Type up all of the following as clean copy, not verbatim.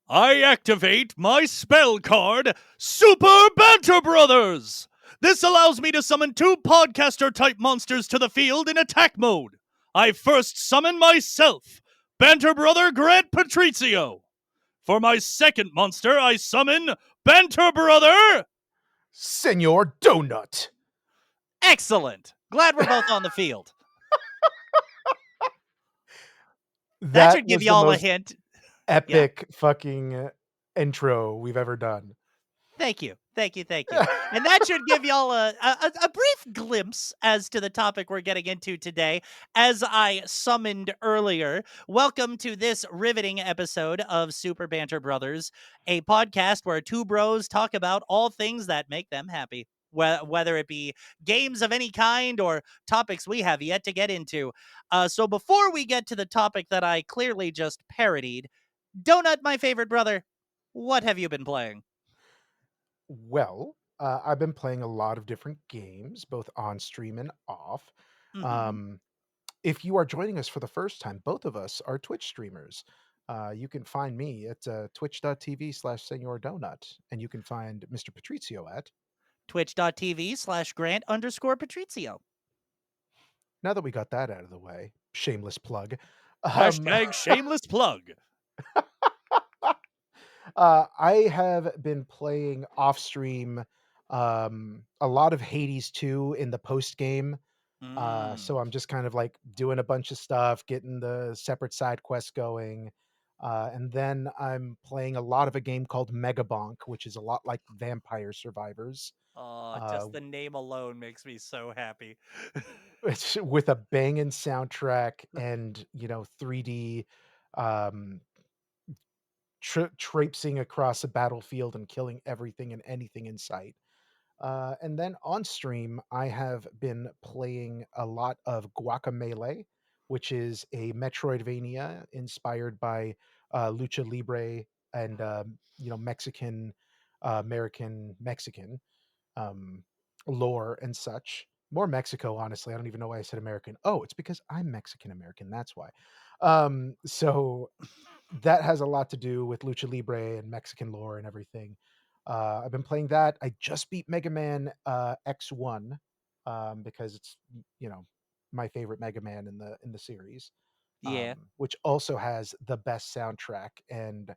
I activate my spell card, Super Banter Brothers! This allows me to summon two podcaster-type monsters to the field in attack mode. I first summon myself, Banter Brother Grant Patrizio. For my second monster, I summon Banter Brother... Senor Donut. Excellent. Glad we're both on the field. That That should give was the y'all a most hint. epic fucking intro we've ever done. Thank you. And that should give y'all a brief glimpse as to the topic we're getting into today. As I summoned earlier, welcome to this riveting episode of Super Banter Brothers, a podcast where two bros talk about all things that make them happy. Whether it be games of any kind or topics we have yet to get into. So before we get to the topic that I clearly just parodied, Donut, my favorite brother, what have you been playing? Well, I've been playing a lot of different games, both on stream and off. Um, if you are joining us for the first time, both of us are Twitch streamers. You can find me at twitch.tv/Senor Donut, and you can find Mr. Patrizio at. Twitch.tv/Grant_Patrizio. Now that we got that out of the way, shameless plug. Hashtag shameless plug. I have been playing off stream a lot of Hades 2 in the post game. So I'm just kind of like doing a bunch of stuff, getting the separate side quests going. And then I'm playing a lot of a game called Megabonk, which is a lot like Vampire Survivors. Just the name alone makes me so happy. It's with a banging soundtrack and 3D um, traipsing across a battlefield and killing everything and anything in sight. And then on stream, I have been playing a lot of Guacamelee, which is a Metroidvania inspired by Lucha Libre and Mexican, American Mexican um, lore and such. More Mexico, honestly. I don't even know why I said American. Oh, it's because I'm Mexican American. That's why. So that has a lot to do with Lucha Libre and Mexican lore and everything. I've been playing that. I just beat Mega Man X1 because it's you know my favorite Mega Man in the series, Yeah. which also has the best soundtrack. And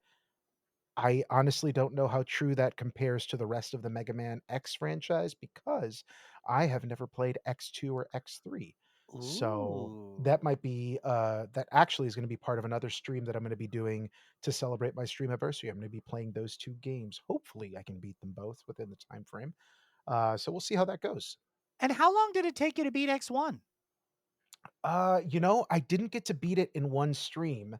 I honestly don't know how true that compares to the rest of the Mega Man X franchise because I have never played X2 or X3. So Ooh. that might be that actually is going to be part of another stream that I'm going to be doing to celebrate my stream anniversary. I'm going to be playing those two games. Hopefully, I can beat them both within the time frame. So we'll see how that goes. And how long did it take you to beat X1? I didn't get to beat it in one stream.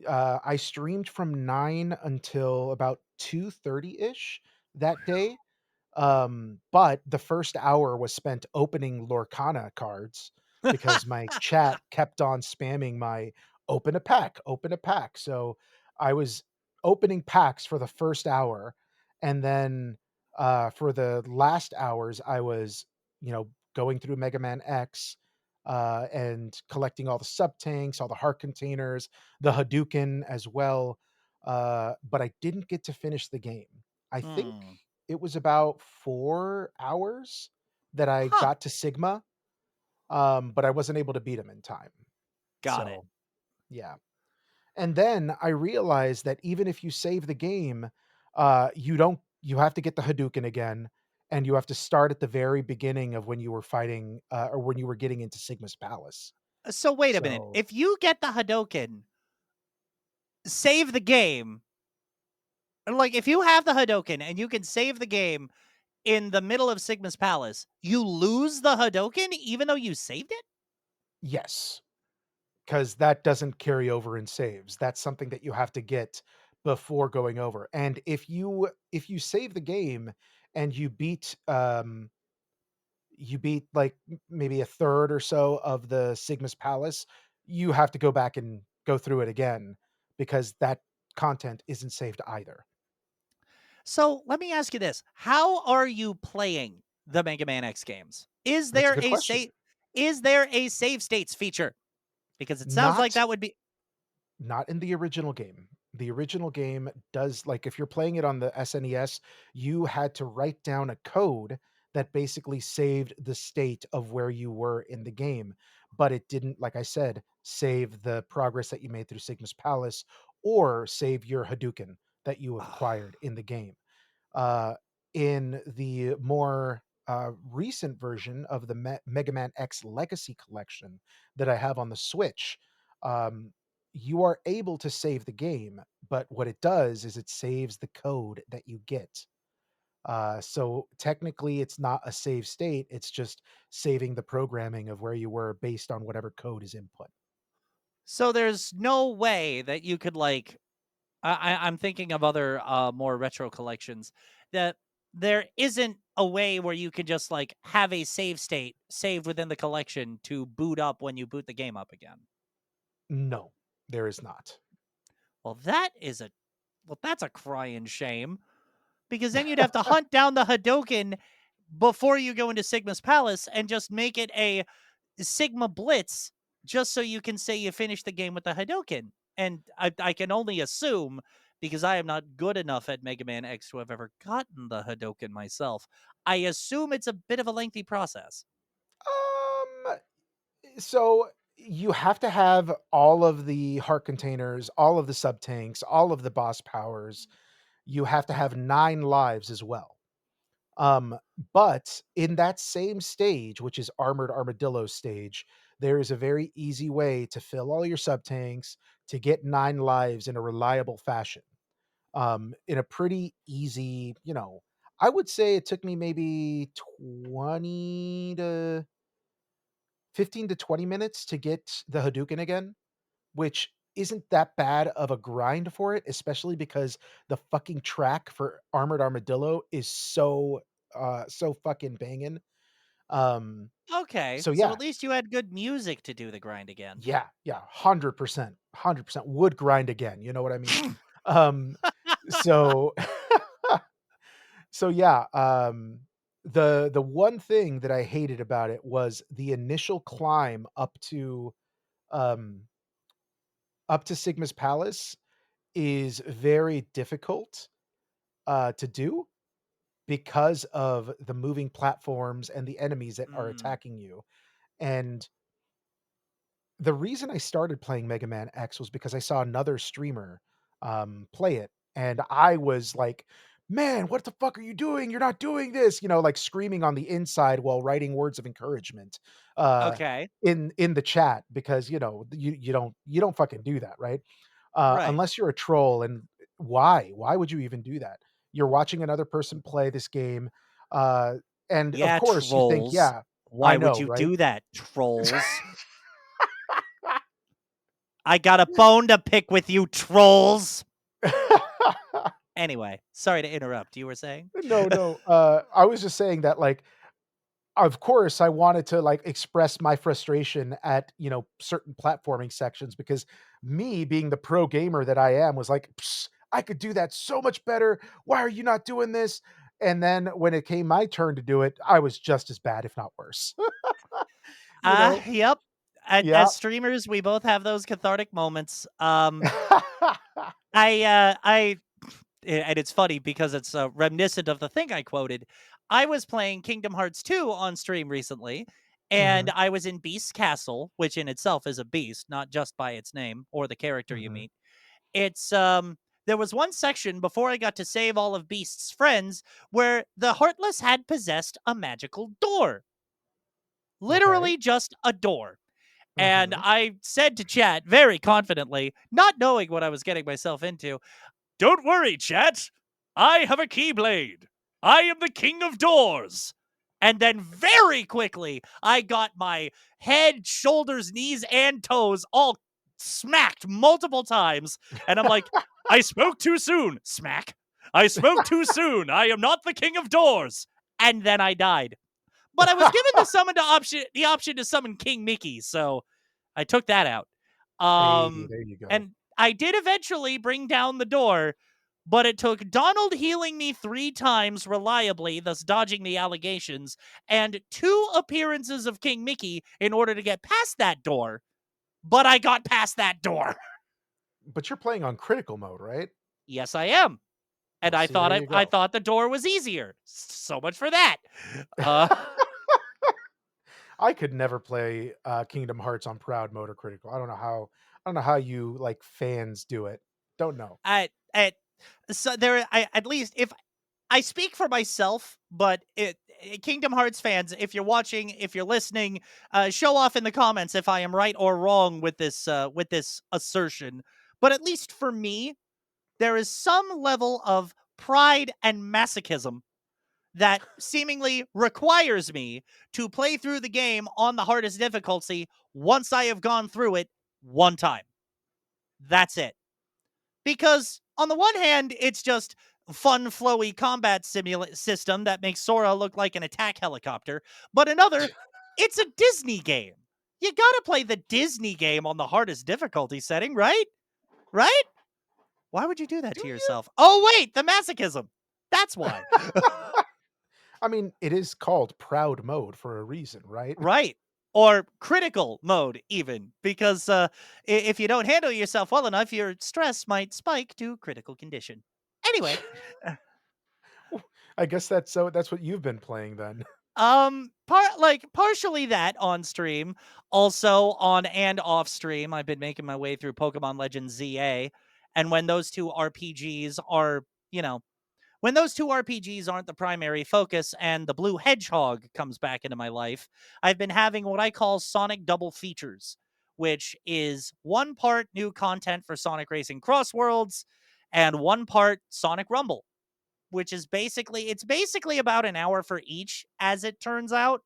I streamed from 9 until about 2:30 ish that day. But the first hour was spent opening Lorcana cards because my chat kept on spamming my open a pack. So I was opening packs for the first hour, and then for the last hours, I was, going through Mega Man X and collecting all the sub tanks, all the heart containers, the Hadouken as well. But I didn't get to finish the game. I think Hmm. it was about 4 hours that I Huh. got to Sigma, but I wasn't able to beat him in time. Got it. So, yeah. And then I realized that even if you save the game, you have to get the Hadouken again, and you have to start at the very beginning of when you were fighting, or when you were getting into Sigma's palace. So wait a minute. So, If you get the Hadouken, save the game. Like if you have the Hadouken and you can save the game in the middle of Sigma's palace, you lose the Hadouken even though you saved it? yes, because that doesn't carry over in saves. That's something that you have to get before going over. And if you save the game and you beat like maybe a third or so of the Sigma's palace, you have to go back and go through it again because that content isn't saved either. So let me ask you this. How are you playing the Mega Man X games? That's a good question. Is there a save states feature? Because it sounds like Not that would be not in the original game. The original game does, like, if you're playing it on the SNES, you had to write down a code that basically saved the state of where you were in the game, but it didn't, like I said, save the progress that you made through Sigma's Palace or save your Hadouken that you acquired in the game. Uh, in the more recent version of the Mega Man X Legacy Collection that I have on the Switch, um, you are able to save the game, but what it does is it saves the code that you get. So technically, it's not a save state, it's just saving the programming of where you were based on whatever code is input. So there's no way that you could like I'm thinking of other more retro collections that there isn't a way where you could just like have a save state saved within the collection to boot up when you boot the game up again. No, there is not. Well, that's a crying shame because then you'd have to hunt down the Hadoken before you go into Sigma's Palace and just make it a Sigma Blitz just so you can say you finished the game with the Hadoken. And I can only assume, because I am not good enough at Mega Man X to have ever gotten the Hadoken myself, I assume it's a bit of a lengthy process. Um, so you have to have all of the heart containers, all of the sub tanks, all of the boss powers. You have to have 9 lives as well. Um, but in that same stage, which is Armored Armadillo stage, there is a very easy way to fill all your sub tanks to get 9 lives in a reliable fashion. In a pretty easy, I would say it took me maybe 20 to 15 to 20 minutes to get the Hadouken again, which isn't that bad of a grind for it, especially because the fucking track for Armored Armadillo is so fucking banging. Um, Okay, so so yeah, at least you had good music to do the grind again. yeah, 100%, 100% would grind again, you know what I mean? Um, so so yeah, the one thing that I hated about it was the initial climb um up to Sigma's Palace is very difficult to do because of the moving platforms and the enemies that are Mm, attacking you. And the reason I started playing Mega Man X was because I saw another streamer play it, and I was like, "Man, what the fuck are you doing? You're not doing this!" Like screaming on the inside while writing words of encouragement uh, okay, in the chat because you don't fucking do that, right? right. Unless you're a troll, and why would you even do that? You're watching another person play this game, uh, and of Yeah, course you think, trolls. yeah, I Why would know, you right? do that, trolls? I got a bone to pick with you, trolls. Anyway, sorry to interrupt. You were saying? No, no. I was just saying that, like, of course, I wanted to like express my frustration at certain platforming sections because me being the pro gamer that I am was like, "Psst, I could do that so much better. Why are you not doing this?" And then when it came my turn to do it, I was just as bad, if not worse. you know? Yep. Yeah. As streamers, we both have those cathartic moments. I and it's funny because it's reminiscent of the thing I quoted. I was playing Kingdom Hearts 2 on stream recently, and hmm I was in Beast's Castle, which in itself is a beast, not just by its name or the character you hmm meet. It's there was one section before I got to save all of Beast's friends where the Heartless had possessed a magical door. Okay. Literally just a door. And hmm I said to chat very confidently, not knowing what I was getting myself into, "Don't worry, chat. I have a keyblade. I am the king of doors." And then very quickly, I got my head, shoulders, knees, and toes all smacked multiple times. And I'm like, "I spoke too soon." Smack. "I spoke too soon. I am not the king of doors." And then I died. But I was given the option to summon King Mickey, so I took that out. Hey, there you go. And I did eventually bring down the door, but it took Donald healing me 3 times reliably, thus dodging the allegations, and 2 appearances of King Mickey in order to get past that door. But I got past that door. But you're playing on critical mode, right? Yes, I am. And Well, I see, thought there I you I go. thought the door was easier. So much for that. Uh I could never play Kingdom Hearts on proud mode or critical. I don't know how you like fans do it. Don't know. I so there I at least if I speak for myself, but Kingdom Hearts fans, if you're watching, if you're listening, show off in the comments if I am right or wrong with this assertion. But at least for me, there is some level of pride and masochism that seemingly requires me to play through the game on the hardest difficulty once I have gone through it one time. That's it. Because on the one hand, it's just fun, flowy combat system that makes Sora look like an attack helicopter. But another, it's a Disney game. You gotta play the Disney game on the hardest difficulty setting, right? Right? Why would you do that Do to you? yourself? Oh, wait, the masochism. That's why. I mean, it is called proud mode for a reason, right? Right. Or critical mode, even, because if you don't handle yourself well enough, your stress might spike to critical condition. Anyway, I guess that's what you've been playing then. partially that on stream, also on and off stream. I've been making my way through Pokemon Legends ZA, and when those two RPGs are, you know, when those two RPGs aren't the primary focus and the blue hedgehog comes back into my life, I've been having what I call Sonic double features, which is one part new content for Sonic Racing Cross Worlds and one part Sonic Rumble, which is basically about an hour for each as it turns out,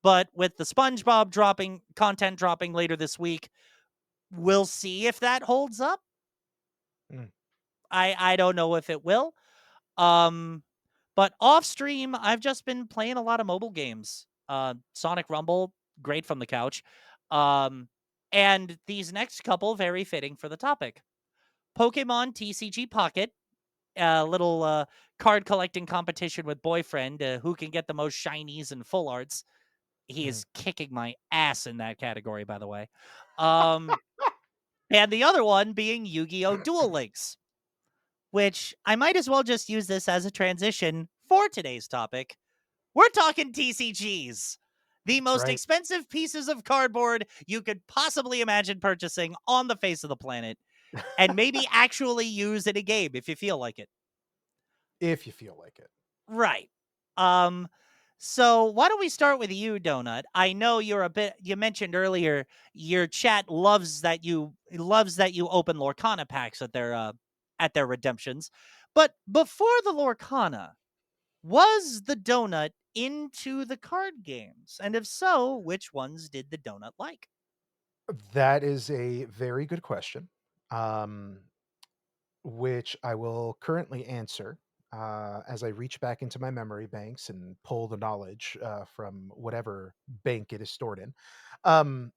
but with the SpongeBob dropping later this week, we'll see if that holds up. Mm, I don't know if it will. Um But off stream, I've just been playing a lot of mobile games. Sonic Rumble, great from the couch. Um, and these next couple, very fitting for the topic. Pokemon TCG Pocket, a little card collecting competition with boyfriend, who can get the most shinies and full arts. He mm. is kicking my ass in that category, by the way. Um, and the other one being Yu-Gi-Oh! Duel Links, which I might as well just use this as a transition for today's topic. We're talking TCGs, the That's most right. expensive pieces of cardboard you could possibly imagine purchasing on the face of the planet, and maybe actually use in a game if you feel like it. If you feel like it. Right. Um, so why don't we start with you, Donut? I know you mentioned earlier your chat loves that you open Lorcana packs at their redemptions. But before the Lorcana, was the donut into the card games? And if so, which ones did the donut like? That is a very good question, um, which I will currently answer as I reach back into my memory banks and pull the knowledge from whatever bank it is stored in. Um,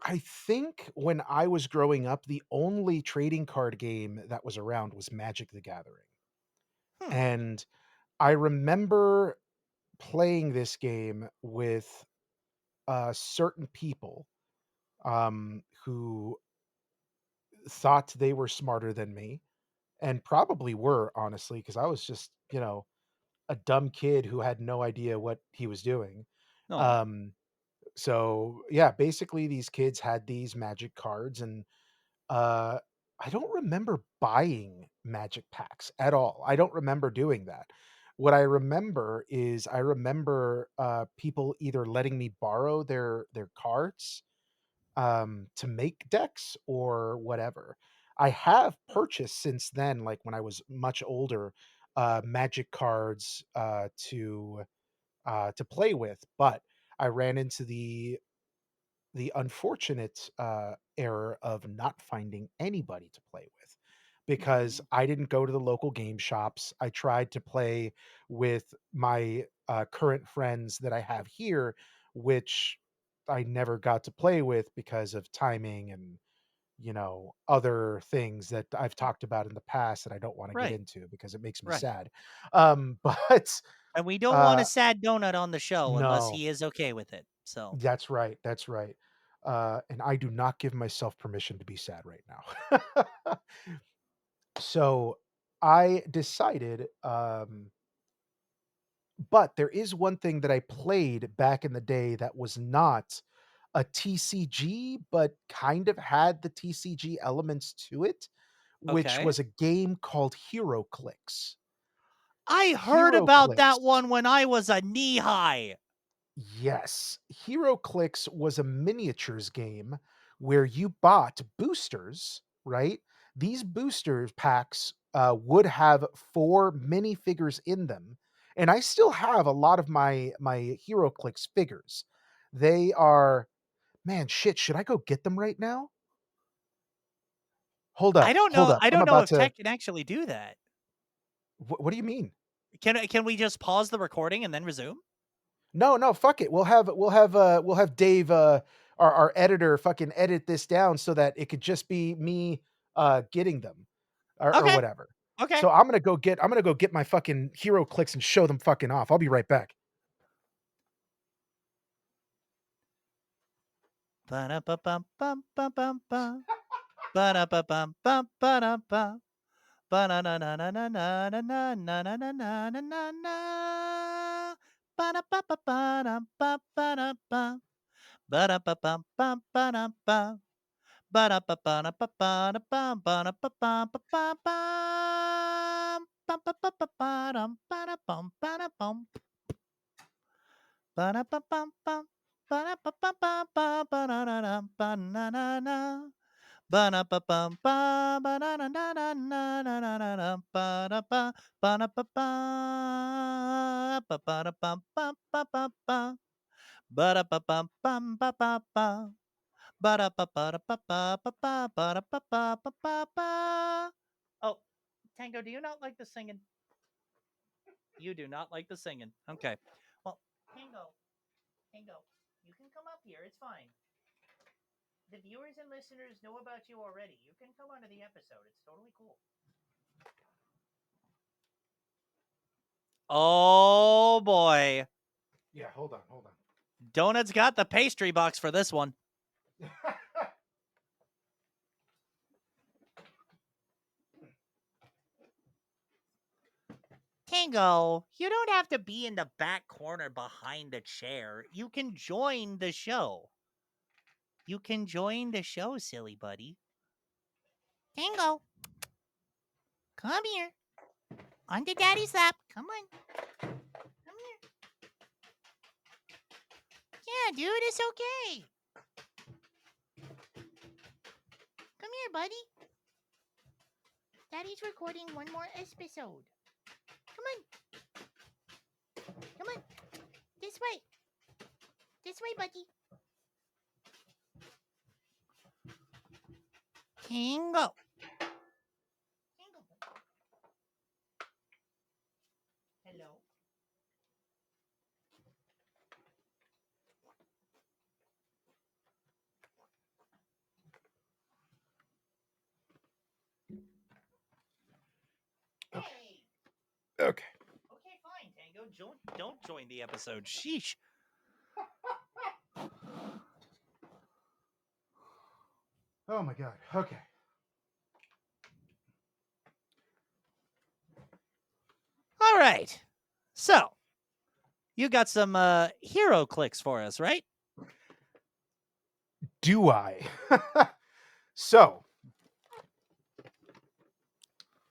I think when I was growing up, the only trading card game that was around was Magic the Gathering. Hmm. And I remember playing this game with certain people who thought they were smarter than me and probably were, honestly, because I was just, a dumb kid who had no idea what he was doing. Oh. Um, so, yeah, basically, these kids had these magic cards, and Uh, I don't remember buying magic packs at all. I don't remember doing that. What I remember is I remember people either letting me borrow their cards to make decks or whatever. I have purchased since then, like when I was much older, magic cards to play with, but I ran into the unfortunate error of not finding anybody to play with because Hmm. I didn't go to the local game shops. I tried to play with my current friends that I have here, which I never got to play with because of timing and other things that I've talked about in the past that I don't want to get Right. into because it makes me Right. sad. But And we don't want a uh, sad donut on the show unless no, he is okay with it. So, that's right. That's right. and I do not give myself permission to be sad right now. So I decided, but there is one thing that I played back in the day that was not a TCG, but kind of had the TCG elements to it, which Okay. was a game called Hero Clicks. I heard Hero about that Clicks. one when I was a knee high. Yes. Hero Clicks was a miniatures game where you bought boosters, right? These boosters packs would have 4 minifigures in them. And I still have a lot of my Hero Clicks figures. They are, man, shit, should I go get them right now? Hold I up. don't Hold know. up. I I'm don't know about if to. tech can actually do that. What do you mean? Can we just pause the recording and then resume? No, no, fuck it. We'll have Dave our editor fucking edit this down so that it could just be me getting them or Okay. whatever. Okay. So I'm gonna go get my fucking hero clicks and show them fucking off. I'll be right back. Ba-da-ba-bum-bum-bum-bum-bum. Ba-da-ba-bum-bum-ba-da-bum. Ba-na-na-na-na-na-na-na-na-na-na-na-na. Ba-da-ba-ba-ba-dum-ba-ba-da-bum. Ba-da-ba-bum-bum-ba-da-bum. Ba-da-ba-ba-da-ba-ba-da-bum. Ba-da-ba-ba-ba-ba-bum. Ba-ba-ba-ba-ba-dum. Ba-da-bum. Ba-da-bum. Ba-da-ba-bum-bum. Ba-da-ba-ba-ba-ba-ba-da-da-dum. Ba-na-na-na. Ba-da-ba-bum, ba, ba-da-na-na-na-na-na-na-na-na, ba-da-ba, ba-da-ba-ba, ba-ba-da-bum, ba-ba-ba-ba, ba-da-ba-bum, bum, ba-ba-ba, ba-da-ba-ba-da-ba-ba-ba-ba, ba-da-ba-ba-ba-ba-ba. Oh, Tango, do you not like the singing? You do not like the singing. Okay. Well, Tango, you can come up here. It's fine. The viewers and listeners know about you already. You can come onto the episode. It's totally cool. Oh boy. Yeah, hold on, hold on. Donut's got the pastry box for this one. Tango, you don't have to be in the back corner behind the chair. You can join the show. You can join the show, silly buddy. Tango, come here. Onto daddy's lap. Come on. Come here. Yeah, dude, it's okay. Come here, buddy. Daddy's recording one more episode. Come on. Come on. This way. This way, buddy. Tango. Tango. Hello. Hey. Okay. Okay, fine, Tango. Don't join the episode. Sheesh. Oh my god. Okay. All right. So, you got some hero clicks for us, right? Do I? So,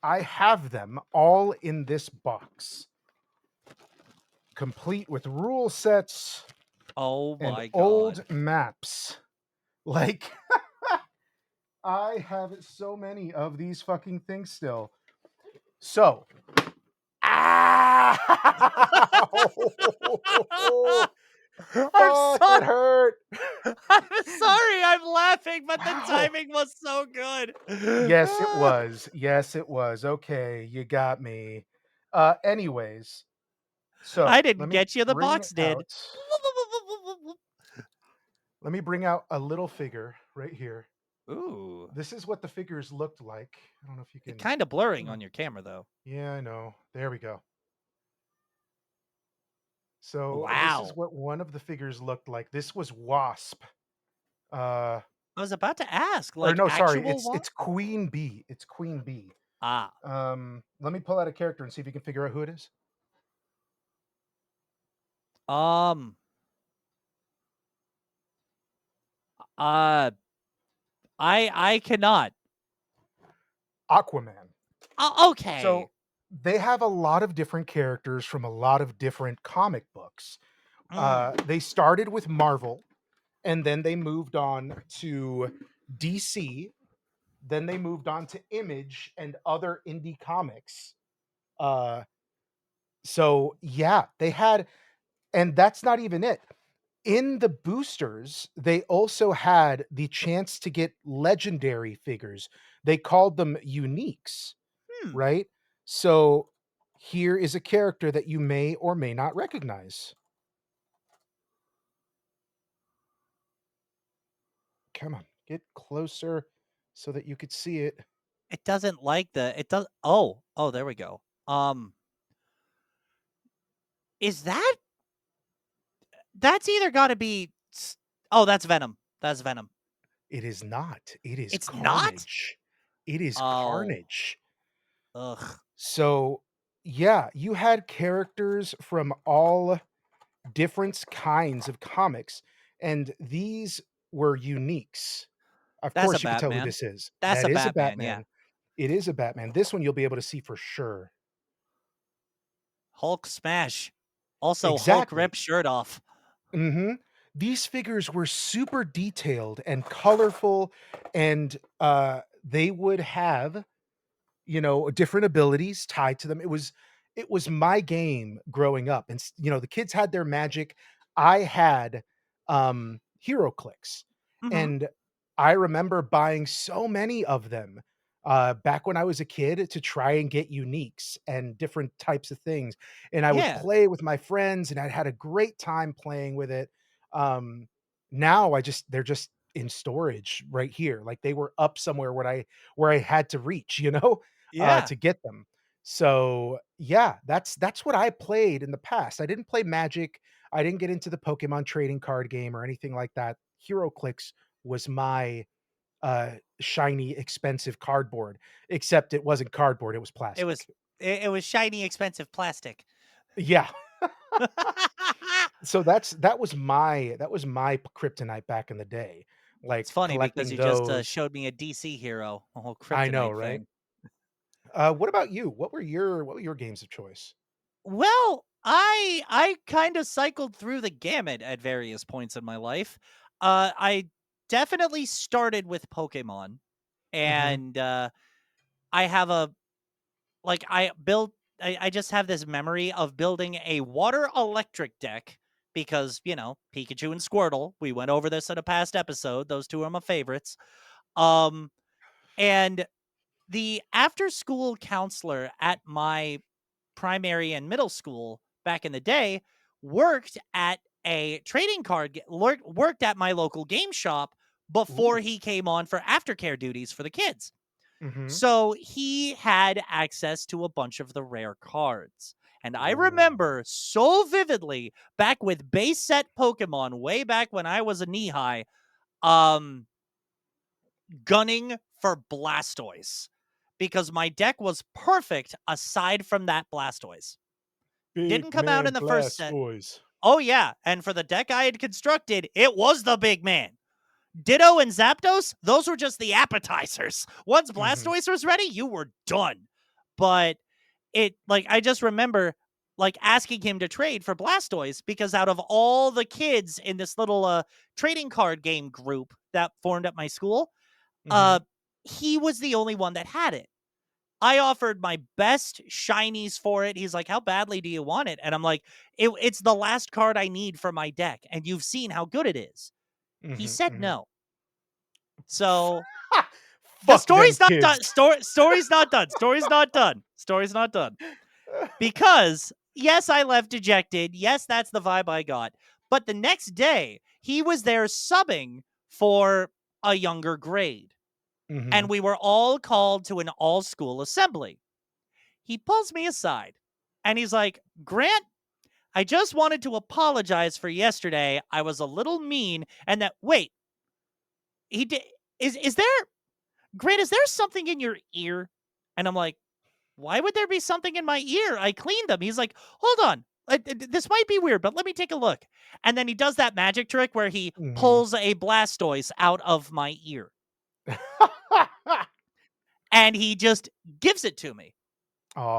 I have them all in this box, complete with rule sets Oh and my god. old maps. Like, I have so many of these fucking things still. So, ah, I'm fuck, sorry. it hurt. I'm sorry. I'm laughing, but the Wow. timing was so good. Yes, it was. Yes, it was. Okay, you got me. Anyways, I so didn't get you. The bring box did. out. Let me bring out a little figure right here. Ooh. This is what the figures looked like. I don't know if you can. Kind of blurring on your camera, though. Yeah, I know. There we go. So this is Wow. what one of the figures looked like. This was Wasp. Uh, I was about to ask, or like no, sorry, actual it's one? Queen Bee. It's Queen Bee. Ah. Let me pull out a character and see if you can figure out who it is. Um. Uh. I cannot. Aquaman. Okay. So they have a lot of different characters from a lot of different comic books. Mm. They started with Marvel, and then they moved on to DC. Then they moved on to Image and other indie comics. Uh, so yeah, they had, and that's not even it. In the boosters, they also had the chance to get legendary figures. They called them uniques, Hmm. right? So here is a character that you may or may not recognize. Come on, get closer so that you could see it. It doesn't like the. It does. Oh. Oh. There we go. Is that? That's either got to be. Oh, that's Venom. That's Venom. It is not. It is It's not. Carnage. It is Oh. Carnage. Ugh. So, yeah, you had characters from all different kinds of comics, and these were uniques. Of That's a course, you could tell who Batman. this is. That's That a is a Batman. Yeah. Batman. It is a Batman. This one you'll be able to see for sure. Hulk smash. Also, Hulk Exactly. rip shirt off. These figures were super detailed and colorful, and they would have, different abilities tied to them. It was my game growing up, and the kids had their magic. I had hero clicks, Mm-hmm. and I remember buying so many of them back when I was a kid to try and get uniques and different types of things. And I would Yeah. play with my friends, and I had a great time playing with it. Now they're just in storage right here, like they were up somewhere where I had to reach, Yeah. to get them. So yeah, that's what I played in the past. I didn't play Magic. I didn't get into the Pokemon trading card game or anything like that. HeroClix was my shiny, expensive cardboard, except it wasn't cardboard, it was It plastic. was. It was shiny, expensive plastic. Yeah. So that was my kryptonite back in the day, It's like funny because collecting you just those. showed me a DC hero, a whole I know, kryptonite right? thing. What about you? What were your games of choice? Well, I kind of cycled through the gamut at various points in my life. I definitely started with Pokemon, Mhm. and I have a like I built. I just have this memory of building a water electric deck because Pikachu and Squirtle. We went over this in a past episode. Those two are my favorites. Um, and the after school counselor at my primary and middle school back in the day worked at a trading card worked at my local game shop before Ooh. he came on for aftercare duties for the kids. Mhm. So he had access to a bunch of the rare cards. And I Ooh. remember so vividly back with base set Pokemon way back when I was a knee high, um, gunning for Blastoise because my deck was perfect aside from that Blastoise. Didn't Big come out in man the first set. Blastoise. Oh, yeah. And for the deck I had constructed, it was the big man. Ditto and Zapdos, those were just the appetizers. Once Mhm. Blastoise was ready, you were done. But I just remember asking him to trade for Blastoise because out of all the kids in this little trading card game group that formed at my school, uh Mhm. he was the only one that had it. I offered my best shinies for it. He's like, "How badly do you want it?" And I'm like, it's the last card I need for my deck, and you've seen how good it is." He Mhm. said Mhm. no. So the Fuck them story's not kids. done. Story's not done. Story's not done. Story's not done. Because yes, I left dejected. Yes, that's the vibe I got. But the next day, he was there subbing for a younger grade, and Mhm. we were all called to an all-school assembly. He pulls me aside and he's like, "Grant, I just wanted to apologize for yesterday. I was a little mean, and that, wait, he did. Is there Grant? Is there something in your ear? And I'm like, why would there be something in my ear? I cleaned them. He's like, hold on. This might be weird, but let me take a look. And then he does that magic trick where he Mhm. pulls a Blastoise out of my ear and he just gives it to me.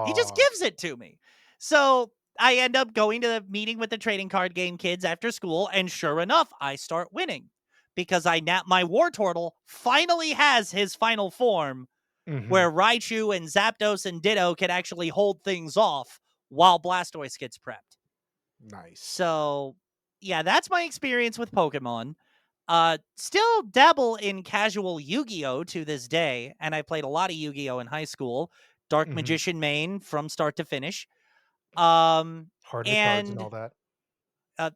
He just Aw. gives it to me. So I end up going to the meeting with the trading card game kids after school, and sure enough, I start winning because my Wartortle finally has his final form Mhm. where Raichu and Zapdos and Ditto can actually hold things off while Blastoise gets prepped. Nice. So, yeah, that's my experience with Pokemon. Still dabble in casual Yu-Gi-Oh to this day, and I played a lot of Yu-Gi-Oh in high school. Dark Mhm. Magician main from start to finish. Um, Heart of the cards and and all that.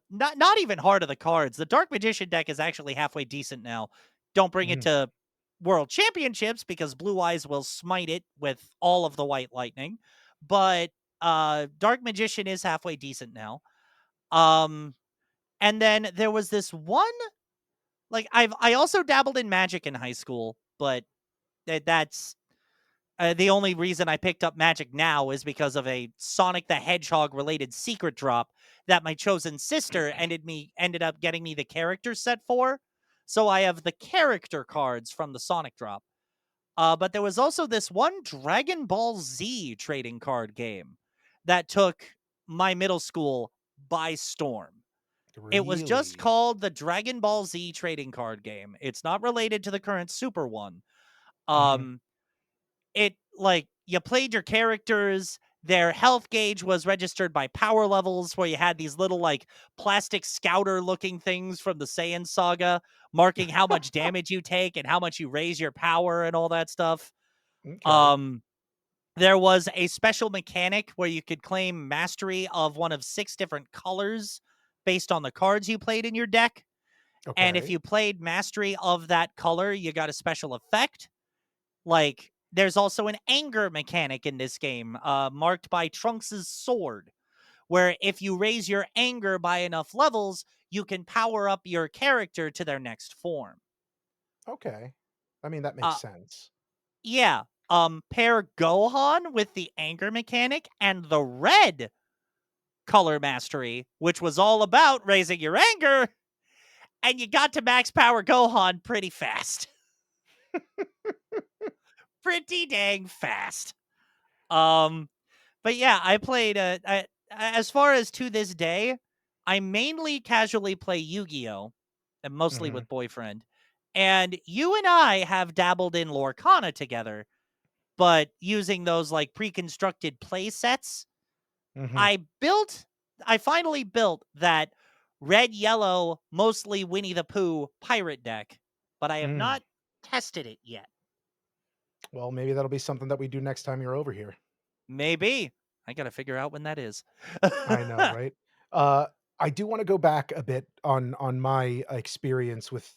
not even Heart of the Cards. The Dark Magician deck is actually halfway decent now. Don't bring it Mhm. to World Championships because Blue Eyes will smite it with all of the White Lightning. But Dark Magician is halfway decent now. Um, and then there was this one, like I also dabbled in Magic in high school, but that's the only reason I picked up Magic now is because of a Sonic the Hedgehog related secret drop that my chosen sister ended up getting me the character set for. So I have the character cards from the Sonic drop. But there was also this one Dragon Ball Z trading card game that took my middle school by storm. It was just Really? called the Dragon Ball Z trading card game. It's not related to the current Super one. Mhm. Um, it like you played your characters, their health gauge was registered by power levels, where you had these little like plastic scouter looking things from the Saiyan saga marking how much damage you take and how much you raise your power and all that stuff. Okay. um there was a special mechanic where you could claim mastery of one of 6 different colors based on the cards you played in your deck, and if Okay. you played mastery of that color you got a special effect. Like, there's also an anger mechanic in this game, marked by Trunks' sword, where if you raise your anger by enough levels, you can power up your character to their next form. Okay. I mean, that makes Uh, sense. yeah. Pair Gohan with the anger mechanic and the red color mastery, which was all about raising your anger, and you got to max power Gohan pretty fast. Pretty dang fast. Um, But yeah, I played. As far as to this day, I mainly casually play Yu-Gi-Oh, and mostly Mhm. with boyfriend. And you and I have dabbled in Lorcana together, but using those like pre-constructed play sets. Mhm. I built. I finally built that red yellow, mostly Winnie the Pooh pirate deck, but I have Mm. not tested it yet. Well, maybe that'll be something that we do next time you're over here. Maybe I gotta figure out when that is. I know, right? Uh, I do wanna go back a bit on my experience with,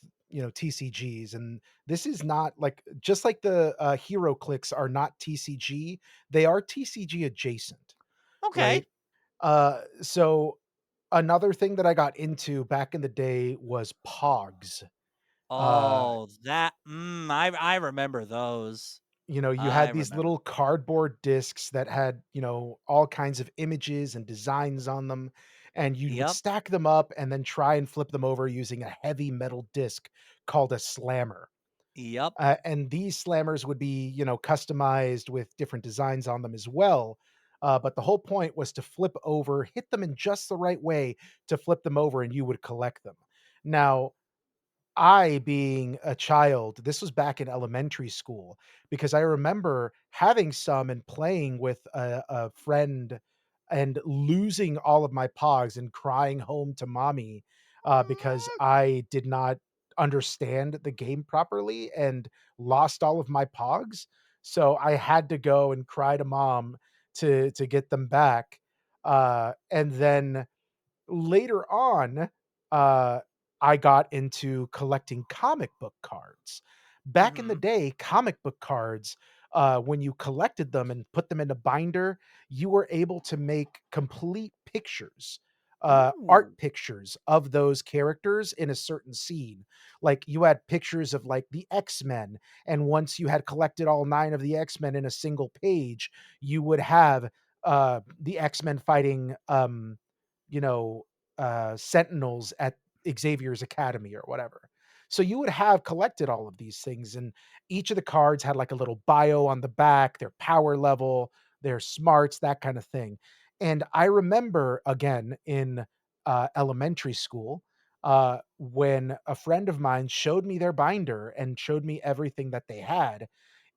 TCGs, and this is not like just like the, hero clicks are not TCG, they are TCG adjacent, Okay. right? So another thing that I got into back in the day was Pogs. Uh Oh, I remember those. you I had these remember. little cardboard discs that had, all kinds of images and designs on them, and you would Yep, stack them up and then try and flip them over using a heavy metal disc called a slammer. yep. And these slammers would be, customized with different designs on them as well. But the whole point was to flip over, hit them in just the right way to flip them over, and you would collect them. Now, I, being a child, this was back in elementary school, because I remember having some and playing with a friend and losing all of my pogs and crying home to mommy because I did not understand the game properly and lost all of my pogs. So I had to go and cry to mom to get them back. And then later on, uh, I got into collecting comic book cards. Back in the Mhm. day, comic book cards, when you collected them and put them in a binder, you were able to make complete pictures Ooh. art pictures of those characters in a certain scene. Like, you had pictures of, like, the X-Men, and once you had collected all 9 of the X-Men in a single page, you would have, the X-Men fighting, you know, Sentinels at Xavier's Academy or whatever. So you would have collected all of these things, and each of the cards had, like, a little bio on the back, their power level, their smarts, that kind of thing. And I remember, again, in, elementary school, when a friend of mine showed me their binder and showed me everything that they had,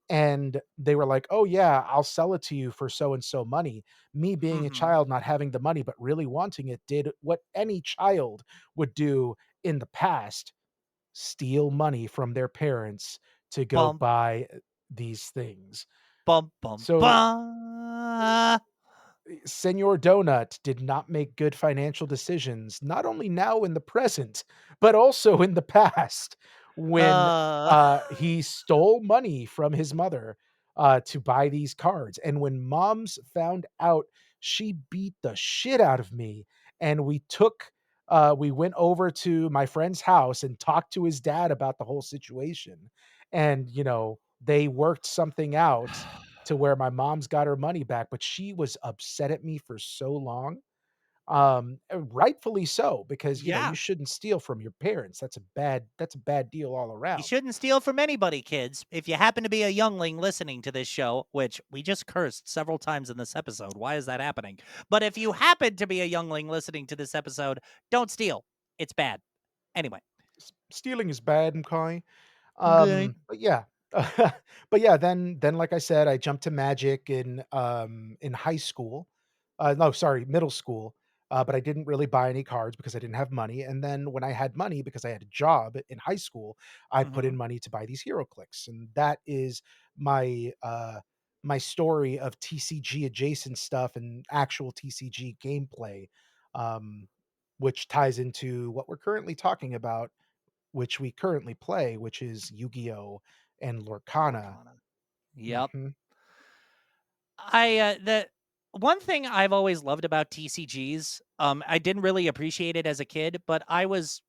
and they were like, "Oh, yeah, I'll sell it to you for so and so money." Me being a Mhm. child, not having the money, but really wanting it, did what any child would do in the past: steal money from their parents to go Bum, buy, these things. bum, bum, So bum. Senor Donut did not make good financial decisions, not only now in the present, but also in the past when, Uh, he stole money from his mother, to buy these cards, and when moms found out, she beat the shit out of me, and we went over to my friend's house and talked to his dad about the whole situation, and, they worked something out to where my mom's got her money back, but she was upset at me for so long. Rightfully so, because, you yeah. shouldn't steal from your parents. That's a bad deal all You around. shouldn't steal from anybody, kids. If you happen to be a youngling listening to this show, which we just cursed several times in this episode, why is that happening? But if you happen to be a youngling listening to this episode, don't steal. It's bad. Anyway. Stealing is bad, Mkai. Okay. But yeah. But yeah, then like I said, I jumped to Magic in high school. No, sorry, middle school. But I didn't really buy any cards because I didn't have money. And then when I had money because I had a job in high school, I put Mhm. in money to buy these hero clicks. And that is my my story of TCG adjacent stuff and actual TCG gameplay. Um, which ties into what we're currently talking about, which we currently play, which is Yu-Gi-Oh! And Lorcana. Lorcana. Yep. Mhm. The one thing I've always loved about TCGs, I didn't really appreciate it as a kid, but I was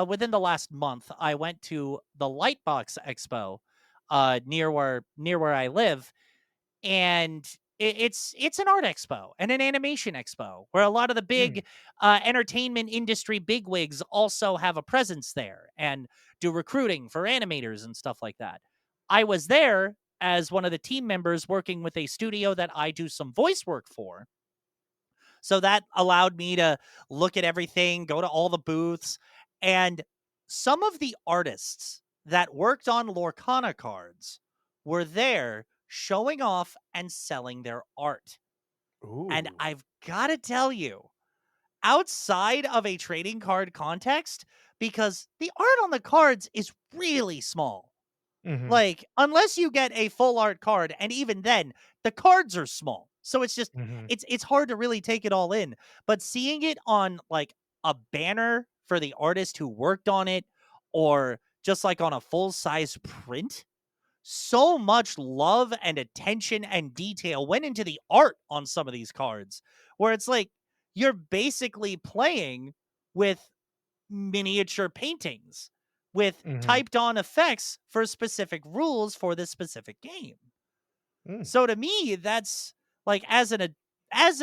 within the last month, I went to the Lightbox Expo near where I live, and it's an art expo and an animation expo where a lot of the Mm, big entertainment industry bigwigs also have a presence there and do recruiting for animators and stuff like that. I was there as one of the team members working with a studio that I do some voice work for. So that allowed me to look at everything, go to all the booths, and some of the artists that worked on Lorcana cards were there showing off and selling their art. And ooh. I've got to tell you, outside of a trading card context, because the art on the cards is really small. Mhm, Like, unless you get a full art card, and even then, the cards are small. So it's just mhm, it's hard to really take it all in. But seeing it on like a banner for the artist who worked on it, or just like on a full size print, so much love and attention and detail went into the art on some of these cards, where it's like you're basically playing with miniature paintings with mhm, typed on effects for specific rules for this specific game. mm. So to me, that's like as an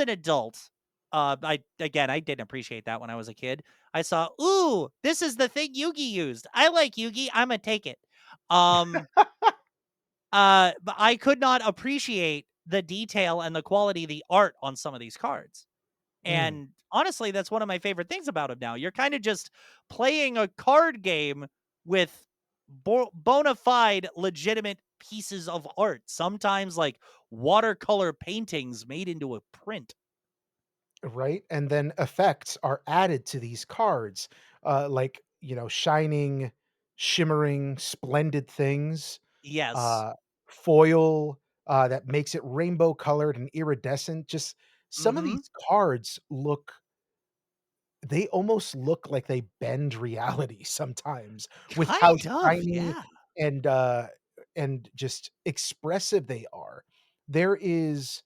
adult, I didn't appreciate that when I was a kid. I saw, ooh, this is the thing Yugi used. I like Yugi. I'm gonna take it. Um, but I could not appreciate the detail and the quality of the art on some of these cards. Mm. And honestly, that's one of my favorite things about them now. You're kind of just playing a card game with bona fide, legitimate pieces of art. Sometimes like watercolor paintings made into a print. Right? And then effects are added to these cards, like, shining, shimmering, splendid things, Yes. uh, foil, that makes it rainbow colored and iridescent. Just some of Mm-hmm. these cards they almost look like they bend reality sometimes with how Kind of, shiny yeah. and just expressive they are. There is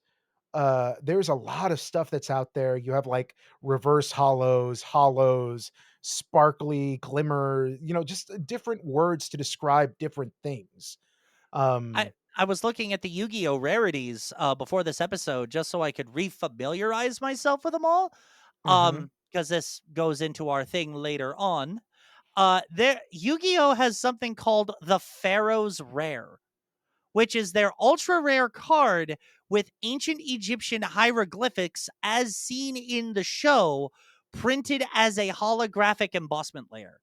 there's a lot of stuff that's out there. You have like reverse hollows, sparkly, glimmer, just different words to describe different things. I Um, I was looking at the Yu-Gi-Oh rarities before this episode just so I could refamiliarize myself with them all. mhm, Because this goes into our thing later on. There Yu-Gi-Oh has something called the Pharaoh's Rare, which is their ultra rare card with ancient Egyptian hieroglyphics as seen in the show, printed as a holographic embossment layer.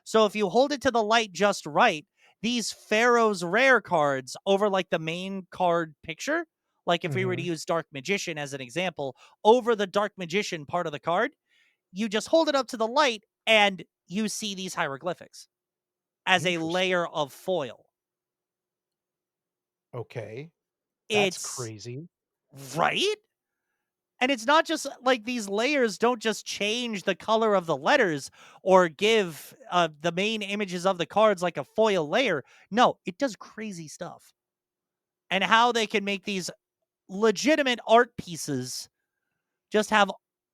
So if you hold it to the light just right, these Pharaoh's Rare cards over like the main card picture, like if we were to mhm. use Dark Magician as an example, over the Dark Magician part of the card, you just hold it up to the light and you see these hieroglyphics as a Interesting. layer of foil. Okay. That's It's crazy. right. And it's not just like these layers don't just change the color of the letters or give the main images of the cards like a foil layer. No, it does crazy stuff. And how they can make these legitimate art pieces just have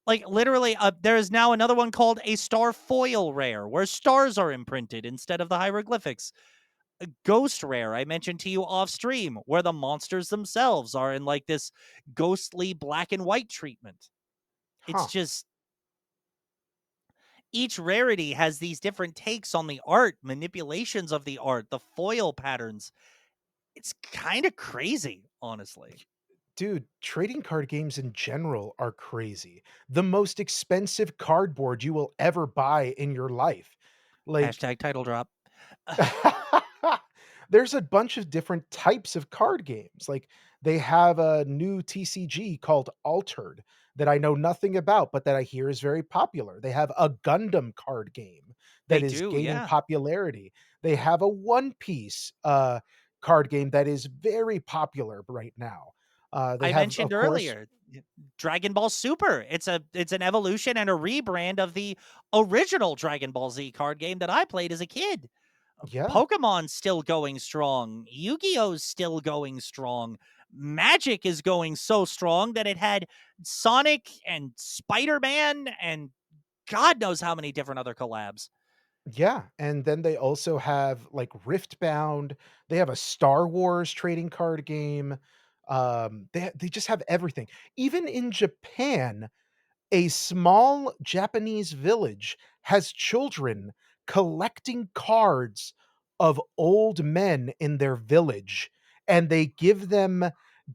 like literally there is now another one called a star foil rare where stars are imprinted instead of the hieroglyphics. A ghost rare I mentioned to you off stream where the monsters themselves are in like this ghostly black and white treatment. It's Huh. just each rarity has these different takes on the art, manipulations of the art, the foil patterns. It's kind of crazy, honestly. Dude, trading card games in general are crazy. The most expensive cardboard you will ever buy in your life. Like, Hashtag title drop. there's a bunch of different types of card games. Like, they have a new TCG called Altered that I know nothing about, but that I hear is very popular. They have a Gundam card game They that is do, gaining yeah. popularity. They have a One Piece card game that is very popular right now. They I have, mentioned of course, earlier Dragon Ball Super. It's an evolution and a rebrand of the original Dragon Ball Z card game that I played as a kid. yeah, Pokemon's still going strong. Yu-Gi-Oh's still going strong. Magic is going so strong that it had Sonic and Spider-Man and God knows how many different other collabs. yeah, and then they also have, like, Riftbound, they have a Star Wars trading card game, they just have everything. Even in Japan, a small Japanese village has children collecting cards of old men in their village, and they give them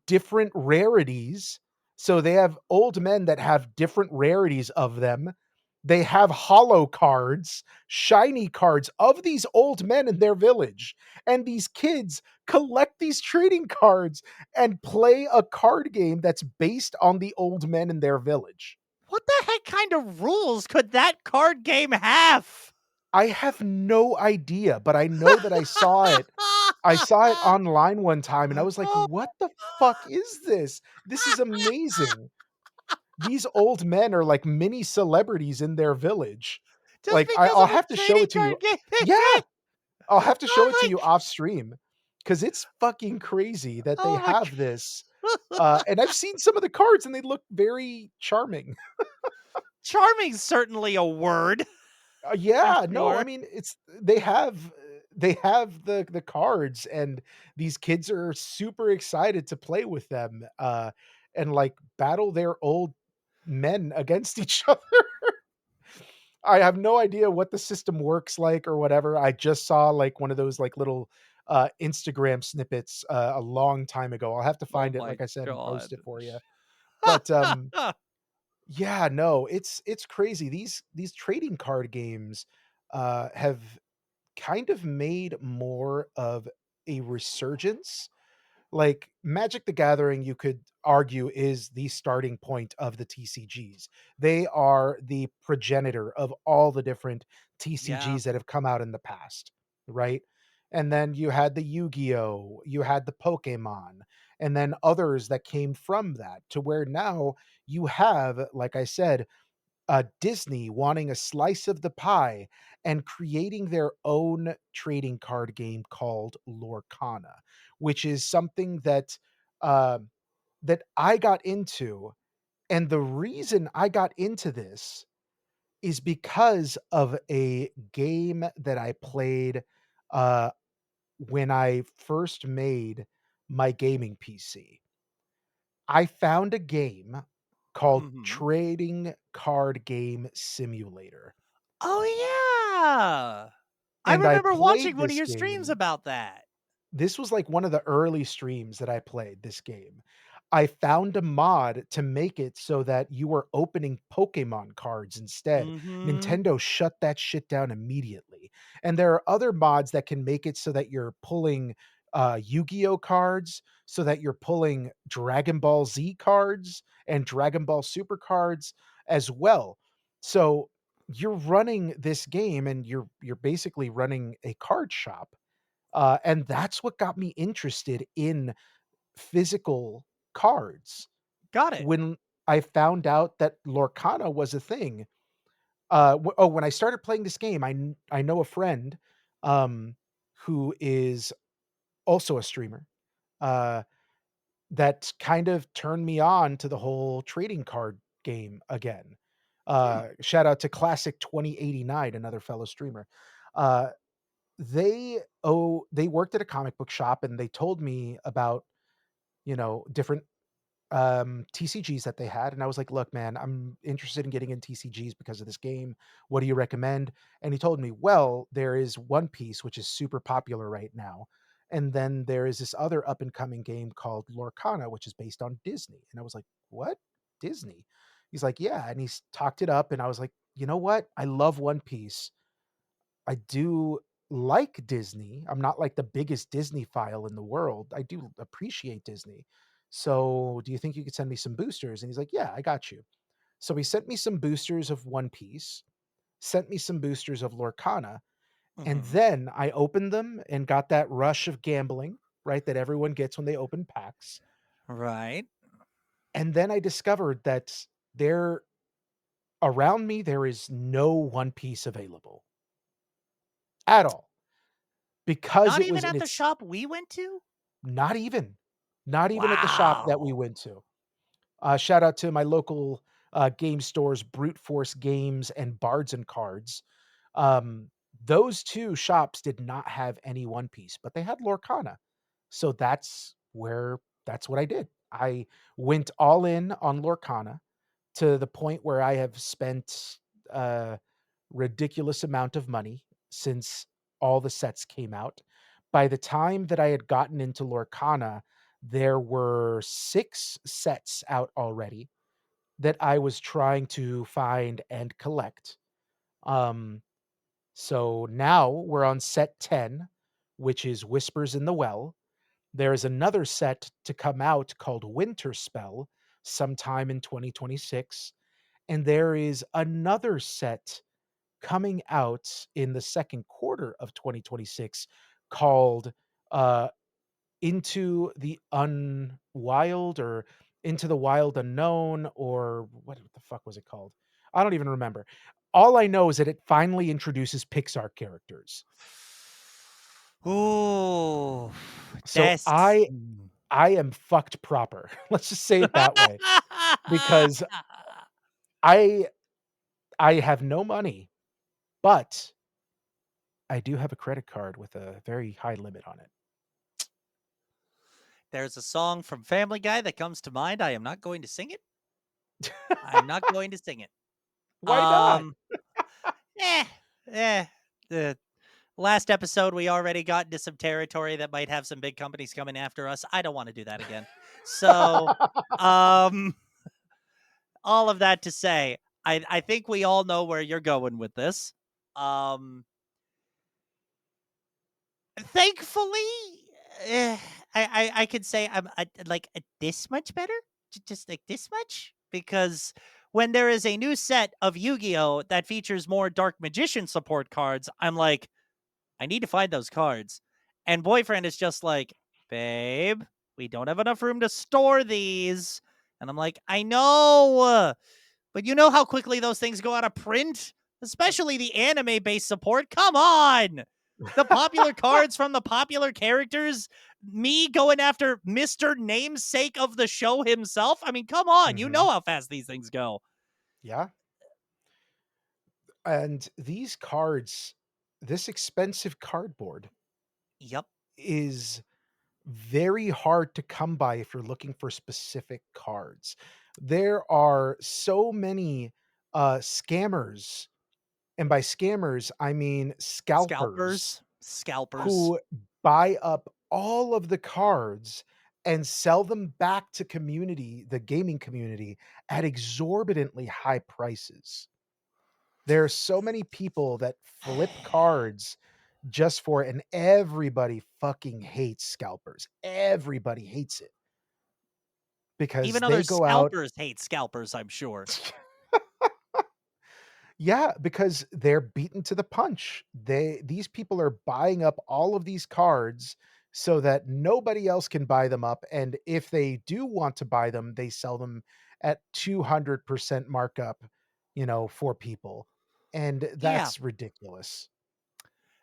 different rarities. So they have old men that have different rarities of them. They have hollow cards, shiny cards of these old men in their village. And these kids collect these trading cards and play a card game that's based on the old men in their village. What the heck kind of rules could that card game have? I have no idea, but I know that I saw it. I saw it online one time and I was like, Oh, "What the fuck is this? This is amazing." These old men are like mini celebrities in their village. just Like, because I'll of a have to show trading it to you. card game. Yeah, I'll have to show it to oh you off stream because it's fucking crazy that they oh my have this. And I've seen some of the cards and they look very charming. Charming's certainly a word for Yeah, no, I sure. mean, they have the cards, and these kids are super excited to play with them, and, like, battle their old men against each other. I have no idea what the system works like or whatever. I just saw, like, one of those, like, little, Instagram snippets, a long time ago. I'll have to Oh find it, my like I said, and post god. it for you. But, yeah, no, it's crazy. These trading card games, have kind of made more of a resurgence. Like Magic the Gathering, you could argue is the starting point of the TCGs. They are the progenitor of all the different Yeah. TCGs that have come out in the past, right? And then you had the Yu-Gi-Oh, you had the Pokemon, and then others that came from that to where now you have, like I said, Disney wanting a slice of the pie and creating their own trading card game called Lorcana, which is something that uh, that I got into, and the reason I got into this is because of a game that I played, uh, when I first made my gaming PC. I found a game called Mhm. Trading Card Game Simulator, Oh, yeah. I and I remember watching played one of this your streams game. about that. This was, like, one of the early streams that I played this game. I found a mod to make it so that you were opening Pokemon cards instead. Mhm. Nintendo shut that shit down immediately, and there are other mods that can make it so that you're pulling, Yu-Gi-Oh cards, so that you're pulling Dragon Ball Z cards and Dragon Ball Super cards as well. So, you're running this game, and you're basically running a card shop, and that's what got me interested in physical cards. Got it. When I found out that Lorcana was a thing, when I started playing this game, I know a friend, um, who is also a streamer, uh, that kind of turned me on to the whole trading card game again. Hmm. Shout out to Classic 2089, another fellow streamer. Uh, they worked at a comic book shop, and they told me about, different, TCGs that they had, and I was like, "Look, man, I'm interested in getting in TCGs because of this game. What do you recommend?" And he told me, "Well, there is One Piece, which is super popular right now, and then there is this other up and coming game called Lorcana, which is based on Disney." And I was like, "What? Disney?" He's like, "Yeah," and he's talked it up, and I was like, "You know what? I love One Piece. I do like Disney. I'm not like the biggest Disney file in the world. I do appreciate Disney. So, do you think you could send me some boosters?" And he's like, "Yeah, I got you." So he sent me some boosters of One Piece, sent me some boosters of Lorcana, and Mhm. then I opened them and got that rush of gambling, right, that everyone gets when they open packs. Right. And then I discovered that there around me there is no One Piece available at all because Not it even was in at the its shop we went to? Not even. Not even at the shop that we Wow. went to. Shout out to my local, game stores, Brute Force Games and Bards and Cards. Um, those 2 shops did not have any One Piece, but they had Lorcana. So that's what I did. I went all in on Lorcana to the point where I have spent a ridiculous amount of money since all the sets came out. By the time that I had gotten into Lorcana, there were 6 sets out already that I was trying to find and collect. Um, so now we're on set 10, which is Whispers in the Well. There is another set to come out called Winter Spell sometime in 2026. And there is another set coming out in the second quarter of 2026 called uh, Into the Unwild or Into the Wild Unknown, or what the fuck was it called? I don't even remember. All I know is that it finally introduces Pixar characters. Ooh, So that's I am fucked proper. Let's just say it that way because I I have no money, but I do have a credit card with a very high limit on it. There's a song from Family Guy that comes to mind. I am not going to sing it. I'm not going to sing it. Why not? Um, eh, The last episode, we already got into some territory that might have some big companies coming after us. I don't want to do that again. So, um, all of that to say, I think we all know where you're going with this. Um, Thankfully, eh, I could say I'm like this much better, just like this much, because when there is a new set of Yu-Gi-Oh that features more Dark Magician support cards, I'm like, I need to find those cards. And boyfriend is just like, babe, we don't have enough room to store these. And I'm like, I know, but you know how quickly those things go out of print? Especially the anime based support. Come on. The popular cards from the popular characters me going after Mr. Namesake of the show himself. I mean, come on, you Mhm. know how fast these things go. Yeah. And these cards, this expensive cardboard Yep. is very hard to come by if you're looking for specific cards. There are so many scammers, and by scammers, I mean scalpers Scalpers. who buy up all of the cards and sell them back to the gaming community at exorbitantly high prices. There are so many people that flip cards just for and everybody fucking hates scalpers. Everybody hates it because Even other they go out. scalpers hate scalpers, I'm sure. Yeah, because they're beaten to the punch. These people are buying up all of these cards so that nobody else can buy them up, and if they do want to buy them, they sell them at 200% markup, for people. And Yeah. that's ridiculous.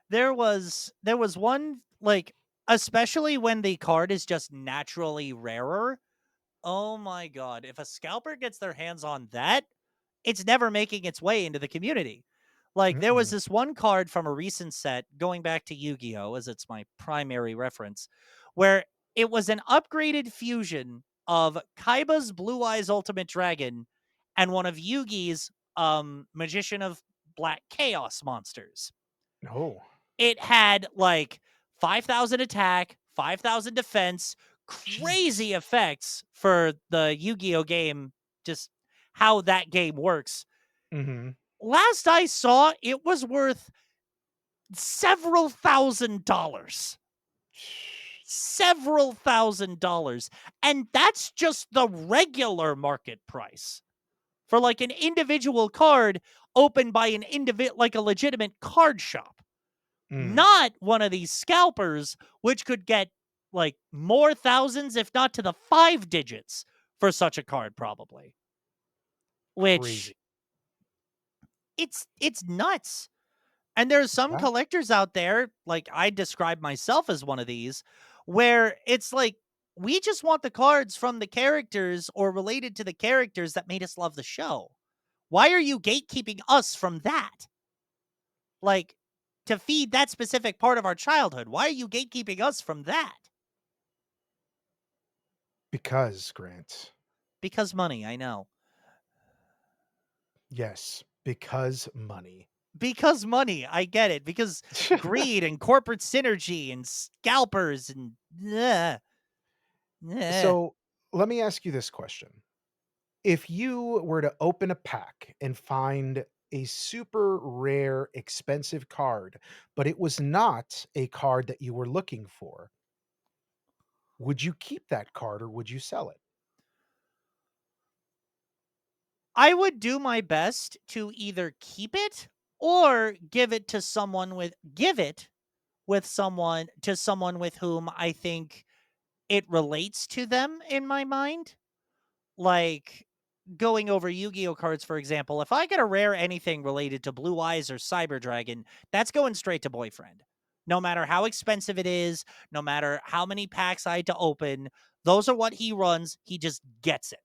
There was one, like, especially when the card is just naturally rarer. Oh my god, if a scalper gets their hands on that, it's never making its way into the community. Like, there was Mm-mm. this one card from a recent set, going back to Yu-Gi-Oh! As it's my primary reference, where it was an upgraded fusion of Kaiba's Blue Eyes Ultimate Dragon and one of Yugi's Magician of Black Chaos monsters. Oh, It had like 5,000 attack, 5,000 defense, jeez. crazy effects for the Yu-Gi-Oh game, just how that game works. Mhm. Last I saw, it was worth several $1,000s. Several $1,000s. And that's just the regular market price for like an individual card opened by an like a legitimate card shop. Mm, Not one of these scalpers, which could get like more thousands, if not to the 5 digits for such a card, probably. Which crazy. it's nuts. And there's some Yeah. collectors out there, like I describe myself as one of these, where it's like we just want the cards from the characters or related to the characters that made us love the show. Why are you gatekeeping us from that? Like, to feed that specific part of our childhood. Why are you gatekeeping us from that? Because, Grant. Because money, I know. Yes, because money. Because money, I get it. Because greed and corporate synergy and scalpers and eh. So, let me ask you this question. If you were to open a pack and find a super rare, expensive card, but it was not a card that you were looking for, would you keep that card or would you sell it? I would do my best to either keep it or give it with someone with whom I think it relates to them in my mind. Like, going over Yu-Gi-Oh cards, for example, if I get a rare anything related to Blue Eyes or Cyber Dragon, that's going straight to boyfriend. No matter how expensive it is, no matter how many packs I had to open, those are what he runs. He just gets it.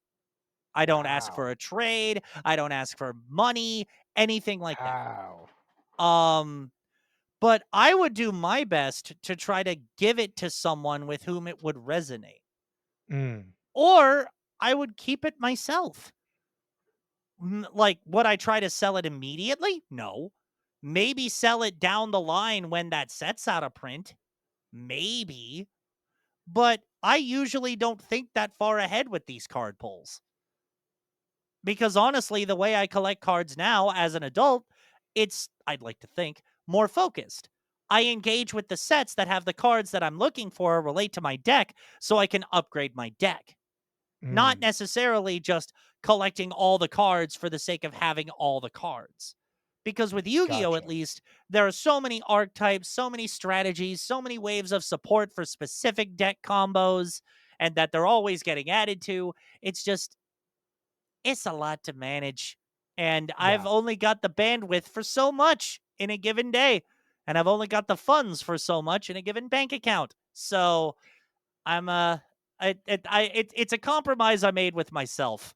I don't ask for Wow. a trade. I don't ask for money, anything like that. Wow. Um, but I would do my best to try to give it to someone with whom it would resonate. Mm, Or I would keep it myself. Like, would I try to sell it immediately? No. Maybe sell it down the line when that set's out of print. Maybe. But I usually don't think that far ahead with these card pulls. Because honestly, the way I collect cards now as an adult, it's, I'd like to think, more focused. I engage with the sets that have the cards that I'm looking for relate to my deck so I can upgrade my deck. Not mm. necessarily just collecting all the cards for the sake of having all the cards. Because with Yu-Gi-Oh, at Gotcha. least, there are so many archetypes, so many strategies, so many waves of support for specific deck combos, and that they're always getting added to. It's just, it's a lot to manage. And I've Yeah. only got the bandwidth for so much in a given day. And I've only got the funds for so much in a given bank account. So I'm it's a compromise I made with myself.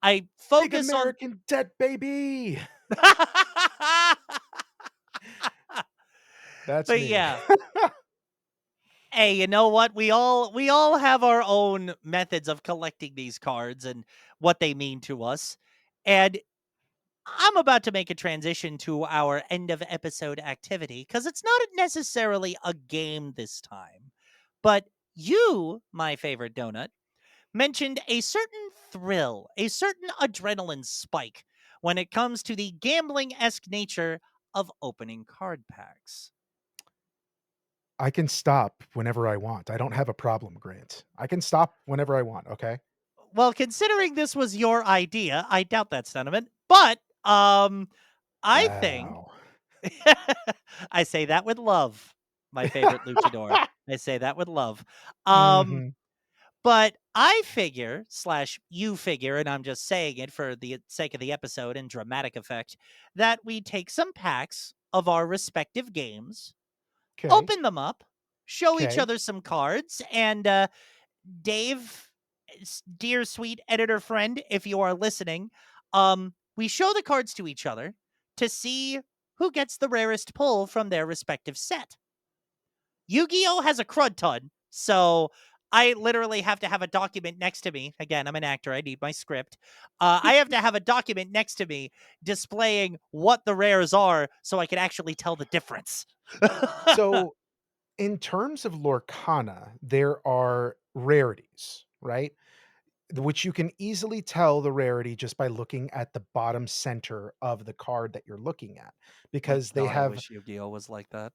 I Big focus on American debt, baby. That's But me. yeah. Hey, you know what? We all have our own methods of collecting these cards and what they mean to us. And I'm about to make a transition to our end of episode activity because it's not necessarily a game this time. But you, my favorite donut, mentioned a certain thrill, a certain adrenaline spike when it comes to the gambling esque nature of opening card packs. I can stop whenever I want. I don't have a problem, Grant. I can stop whenever I want, okay? Well, considering this was your idea, I doubt that sentiment, but I think Wow. I say that with love, my favorite luchador. I say that with love. Um, Mhm. but I figure, slash you figure, and I'm just saying it for the sake of the episode and dramatic effect, that we take some packs of our respective games, 'Kay. open them up, show each 'Kay. other some cards, and Dave, dear sweet editor friend, if you are listening, we show the cards to each other to see who gets the rarest pull from their respective set. Yu-Gi-Oh has a crud ton, so I literally have to have a document next to me. Again, I'm an actor. I need my script. I have to have a document next to me displaying what the rares are so I can actually tell the difference. So, in terms of Lorcana, there are rarities, right? Which you can easily tell the rarity just by looking at the bottom center of the card that you're looking at, My because God, I wish Yu-Gi-Oh was like that.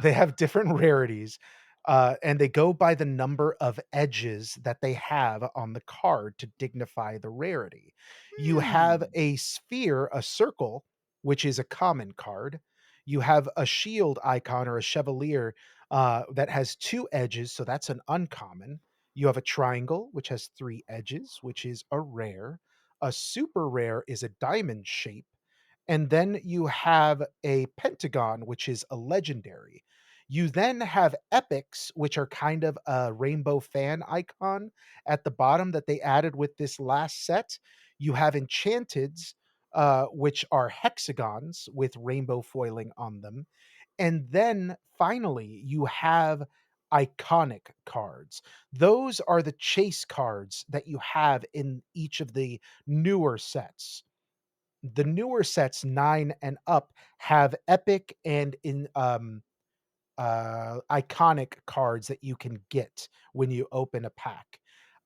they have different rarities, and they go by the number of edges that they have on the card to dignify the rarity. You have Hmm. a sphere, a circle, which is a common card. You have a shield icon or a chevalier that has two edges, so that's an uncommon. You have a triangle, which has three edges, which is a rare. A super rare is a diamond shape, and then you have a pentagon, which is a legendary. You then have epics, which are kind of a rainbow fan icon at the bottom that they added with this last set. You have enchanteds, which are hexagons with rainbow foiling on them. And then finally, you have iconic cards. Those are the chase cards that you have in each of the newer sets. The newer sets 9 and up have epic and iconic cards that you can get when you open a pack.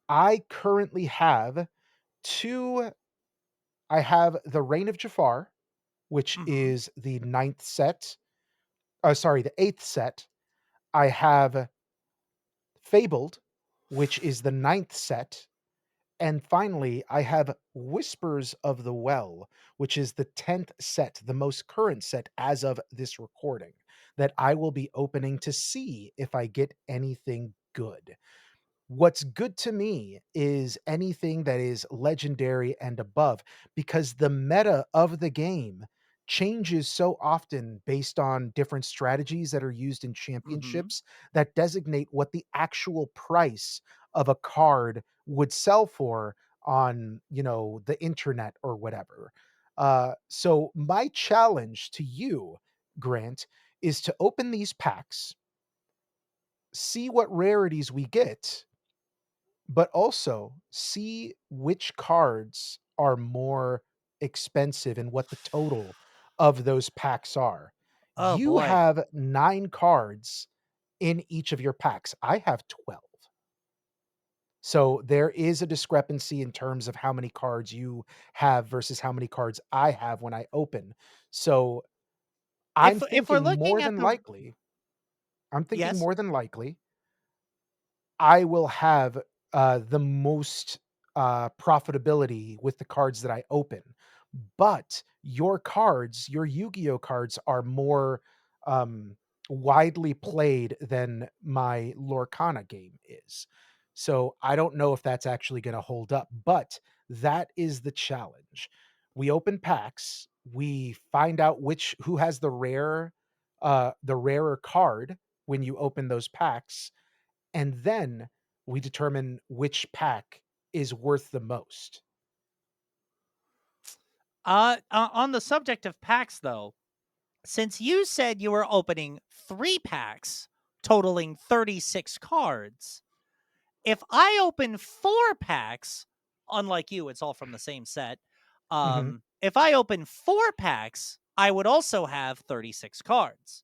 I currently have 2. I have the Reign of Jafar, which Hmm. is the ninth set. Sorry, the 8th set. I have Fabled, which is the ninth set. And finally, I have Whispers of the Well, which is the 10th set, the most current set as of this recording, that I will be opening to see if I get anything good. What's good to me is anything that is legendary and above, because the meta of the game changes so often based on different strategies that are used in Hmm. championships that designate what the actual price of a card would sell for on, the internet or whatever. So my challenge to you, Grant, is to open these packs, see what rarities we get, but also see which cards are more expensive and what the total of those packs are. Oh You boy. have 9 cards in each of your packs. I have 12. So there is a discrepancy in terms of how many cards you have versus how many cards I have when I open. So I'm If we're thinking looking more at than the likely, I'm thinking yes. more than likely I will have, the most, profitability with the cards that I open. But your cards, your Yu-Gi-Oh cards are more, um, widely played than my Lorcana game is. So I don't know if that's actually gonna hold up, but that is the challenge. We open packs, we find out who has the rarer card when you open those packs, and then we determine which pack is worth the most. On the subject of packs, though, since you said you were opening 3 packs, totaling 36 cards, if I open 4 packs, unlike you, it's all from the same set. Hmm. If I open 4 packs, I would also have 36 cards.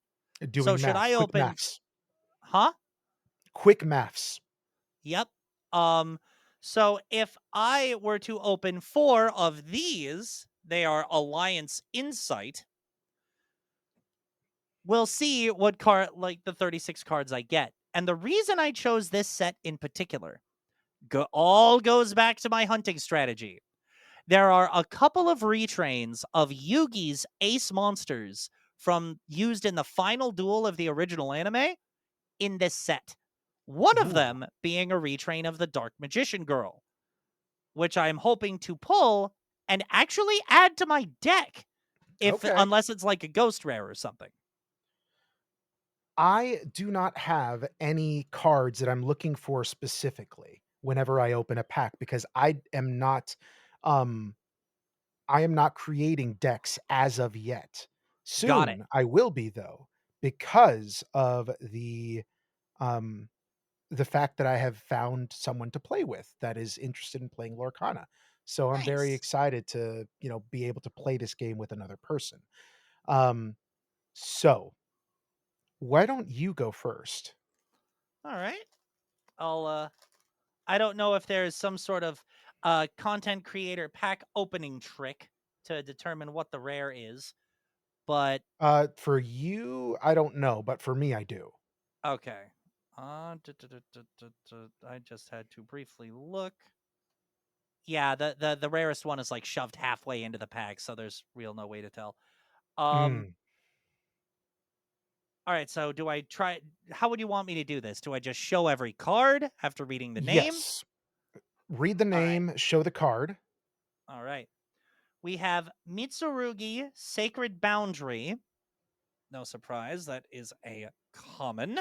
So Doing should math, I quick open, maths, huh? quick maths. Yep. Um, so if I were to open 4 of these, they are Alliance Insight. We'll see what card, like the 36 cards I get. And the reason I chose this set in particular all goes back to my hunting strategy. There are a couple of retrains of Yugi's ace monsters from used in the final duel of the original anime in this set. One of Ooh, them being a retrain of the Dark Magician Girl, which I'm hoping to pull and actually add to my deck, if okay. unless it's like a ghost rare or something. I do not have any cards that I'm looking for specifically whenever I open a pack because um I am not creating decks as of yet. Got it. Soon I will be though because of um the fact that I have found someone to play with that is interested in playing Lorcana. So I'm very Nice. excited to, be able to play this game with another person. Um so why don't you go first? All right. I'll I don't know if there's some sort of content creator pack opening trick to determine what the rare is, but For you, I don't know, but for me, I do. okay. I just had to briefly look. Yeah, the rarest one is like shoved halfway into the pack, so there's real no way to tell. Um, Mm, all right, so do I try? How would you want me to do this? Do I just show every card after reading the name? yes. Read the All right, name, show the card. all right. We have Mitsurugi Sacred Boundary. No surprise, that is a common.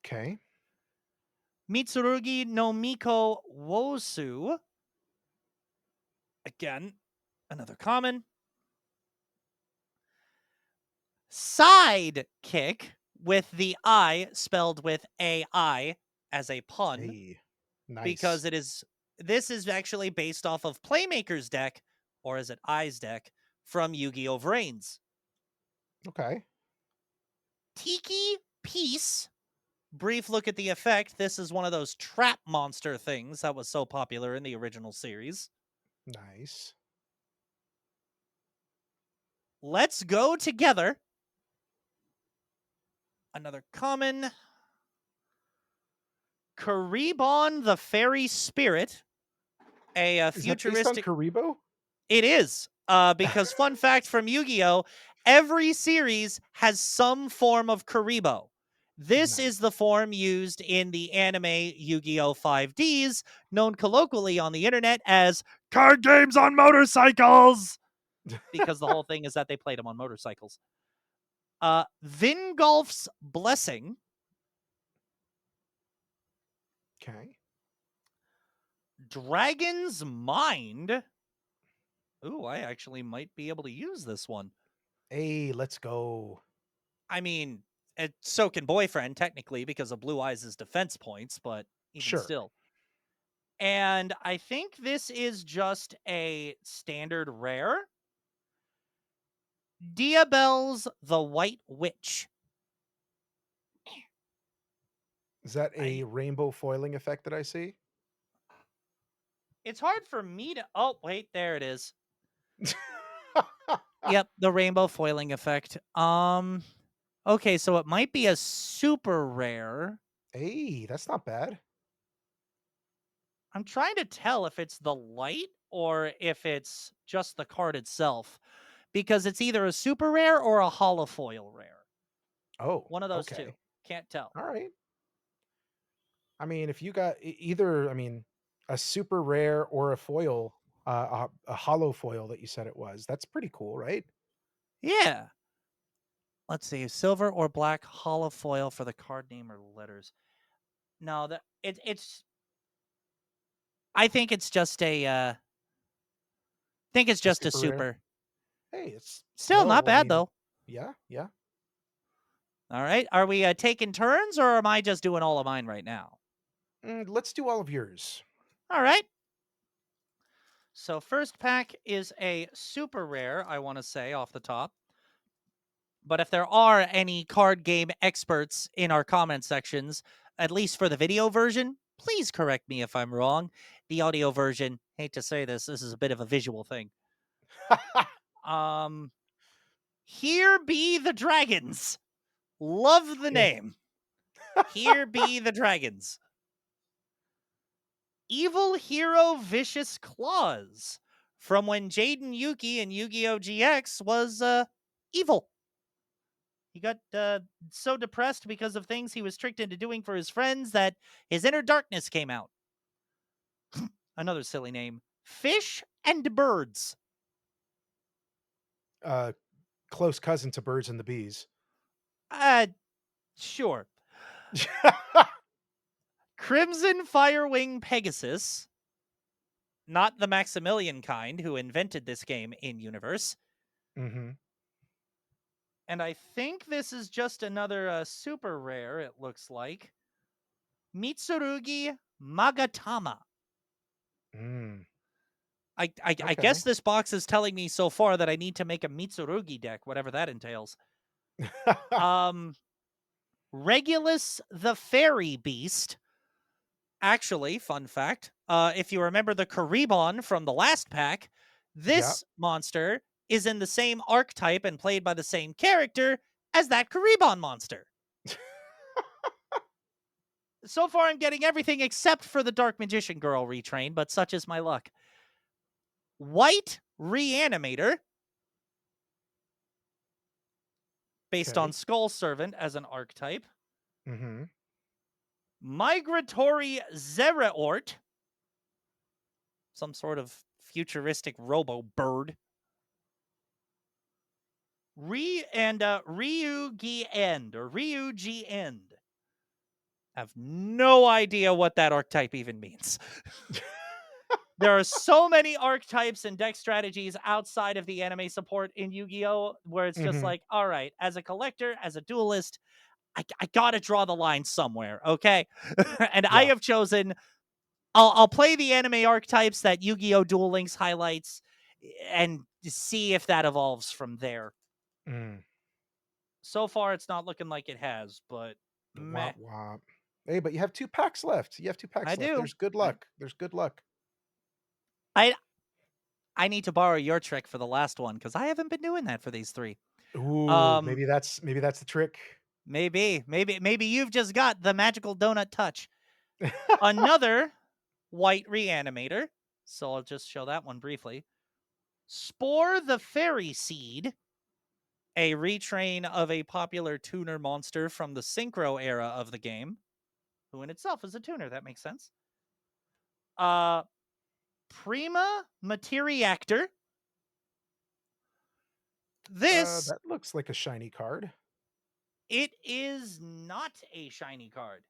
Okay. Mitsurugi no Miko Wosu. Again, another common. Sidekick with the I spelled with AI as a pun, Hey, nice. because this is actually based off of Playmaker's deck, or is it I's deck, from Yu-Gi-Oh! Vrains. Okay. Tiki Peace. Brief look at the effect. This is one of those trap monster things that was so popular in the original series. Nice. Let's go together. Another common. Karibon the Fairy Spirit. A Is that based on futuristic. Karibo? It is. Because fun fact from Yu-Gi-Oh, every series has some form of Karibo. This Nice. is the form used in the anime Yu-Gi-Oh 5Ds, known colloquially on the internet as card games on motorcycles, because the whole thing is that they played them on motorcycles. Vingolf's Blessing, Okay. Dragon's Mind. Ooh, I actually might be able to use this one. Hey, let's go. I mean, so can Boyfriend, technically, because of Blue Eyes' defense points, but even Sure. still. And I think this is just a standard rare. Diabelle's The White Witch. Is that a I rainbow foiling effect that I see? It's hard for me to. Oh, wait, there it is. Yep, the rainbow foiling effect. Okay, so it might be a super rare. Hey, that's not bad. I'm trying to tell if it's the light or if it's just the card itself, because it's either a super rare or a holofoil rare. Oh, One of those two. okay. Can't tell. All right. I mean, if you got either, a super rare or a foil, a hollow foil that you said it was, that's pretty cool, right? Yeah. Let's see. Silver or black holofoil for the card name or letters. No, it's. I think it's just a. Think it's A just a super rare. super. Hey, it's Still not still. I bad mean, though. yeah, yeah. All right, are we taking turns, or am I just doing all of mine right now? Let's do all of yours. All right. So first pack is a super rare. I want to say off the top. But if there are any card game experts in our comment sections, at least for the video version, please correct me if I'm wrong. The audio version, hate to say this is a bit of a visual thing. Um, Here Be the Dragons. Love the Okay. name. Here Be the Dragons. Evil Hero Vicious Claws. From when Jaden Yuki in Yu-Gi-Oh! GX was evil. He got so depressed because of things he was tricked into doing for his friends that his inner darkness came out. Another silly name. Fish and Birds. Close cousin to birds and the bees. Sure. Crimson Firewing Pegasus. Not the Maximilian kind who invented this game in universe. Mm-hmm. And I think this is just another super rare, it looks like. Mitsurugi Magatama. Mm. I Okay. guess this box is telling me so far that I need to make a Mitsurugi deck, whatever that entails. Regulus the Fairy Beast. Actually, fun fact, if you remember the Karibon from the last pack, Yeah. this monster is in the same archetype and played by the same character as that Karibon monster. So far, I'm getting everything except for the Dark Magician Girl retrain, but such is my luck. White Reanimator, based on Okay. Skull Servant as an archetype. Mm-hmm. Migratory Zeraort, some sort of futuristic robo bird. Ryugi End, or Ryugi End. I have no idea what that archetype even means. There are so many archetypes and deck strategies outside of the anime support in Yu-Gi-Oh! Where it's just Mm-hmm. like, all right, as a collector, as a duelist, I gotta draw the line somewhere, okay? And I Yeah. have chosen, I'll play the anime archetypes that Yu-Gi-Oh! Duel Links highlights and see if that evolves from there. Mm. So far, it's not looking like it has, but meh. Womp womp. Hey, but you have 2 packs left. You have 2 I packs left. do. There's good luck. There's good luck. I I need to borrow your trick for the last one because I haven't been doing that for these 3. Ooh, Um, maybe that's the trick. maybe you've just got the magical donut touch. Another white reanimator. So I'll just show that one briefly. Spore the Fairy Seed, a retrain of a popular tuner monster from the Synchro era of the game, who in itself is a tuner. That makes sense. Prima Materiactor. This, That looks like a shiny card. it is not a shiny card.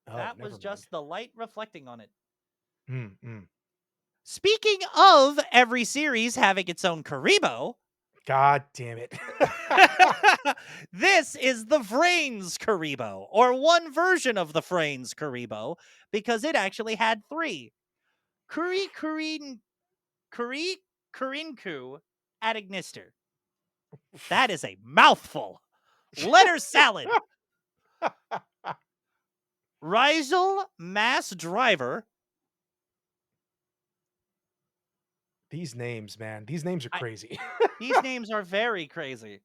Oh, That was never mind. just the light reflecting on it. Mm. Speaking of every series having its own Karibo, God damn it. this is the Vrains Karibo, or one version of the Vrains Karibo, because it actually had 3. Kurinku Adagnister. That is a mouthful. Letter salad. Rizal Mass Driver. These names, man. These names are crazy. These names are very crazy.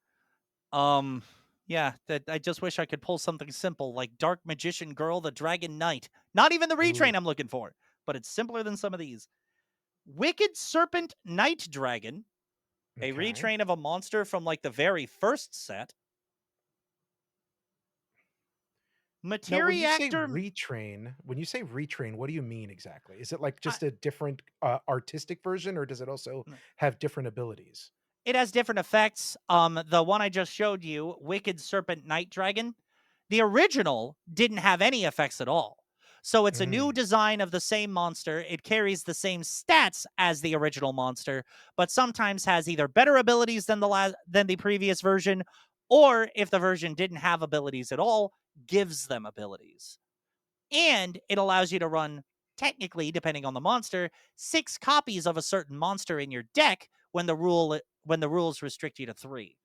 Yeah, that I just wish I could pull something simple like Dark Magician Girl, the Dragon Knight. Not even the retrain Ooh, I'm looking for, but it's simpler than some of these. Wicked Serpent Night Dragon, a okay. retrain of a monster from like the very first set. Now, Materiactor. when you say retrain, what do you mean exactly? Is it like I- just a different artistic version, or does it also have different abilities? It has different effects. The one I just showed you, Wicked Serpent Night Dragon, the original didn't have any effects at all. So it's a new Mm. design of the same monster. It carries the same stats as the original monster, but sometimes has either better abilities than the previous version, or if the version didn't have abilities at all, gives them abilities. And it allows you to run, technically, depending on the monster, 6 copies of a certain monster in your deck when the rules restrict you to 3.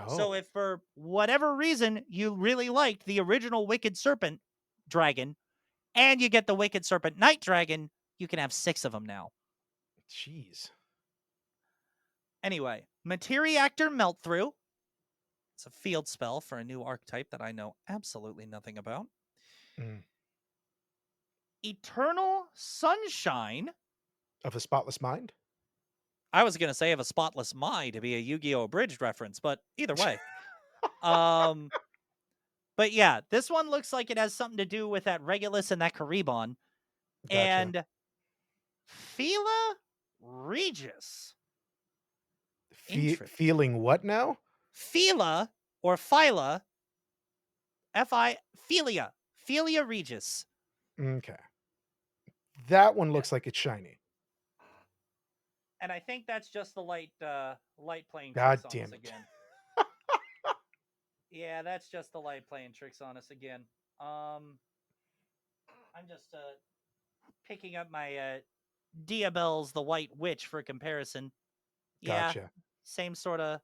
So Oh, if for whatever reason you really liked the original Wicked Serpent Dragon and you get the Wicked Serpent Night Dragon, you can have 6 of them now. jeez. Anyway, Materiactor Melt Through. It's a field spell for a new archetype that I know absolutely nothing about. Mm. Eternal Sunshine. Of a spotless mind? I was going to say of a spotless mind to be a Yu-Gi-Oh! Abridged reference, but either way. um, but yeah, this one looks like it has something to do with that Regulus and that Karibon. Gotcha. And Phila Regis. Interesting. Feeling what now? Phila or Phyla, Philia. Philia Regis. Okay. That one Yeah. looks like it's shiny. And I think that's just the light playing God tricks on damn us it. again. Yeah, that's just the light playing tricks on us again. I'm just picking up my Diabelle's the White Witch for comparison. Yeah, Gotcha. same sort of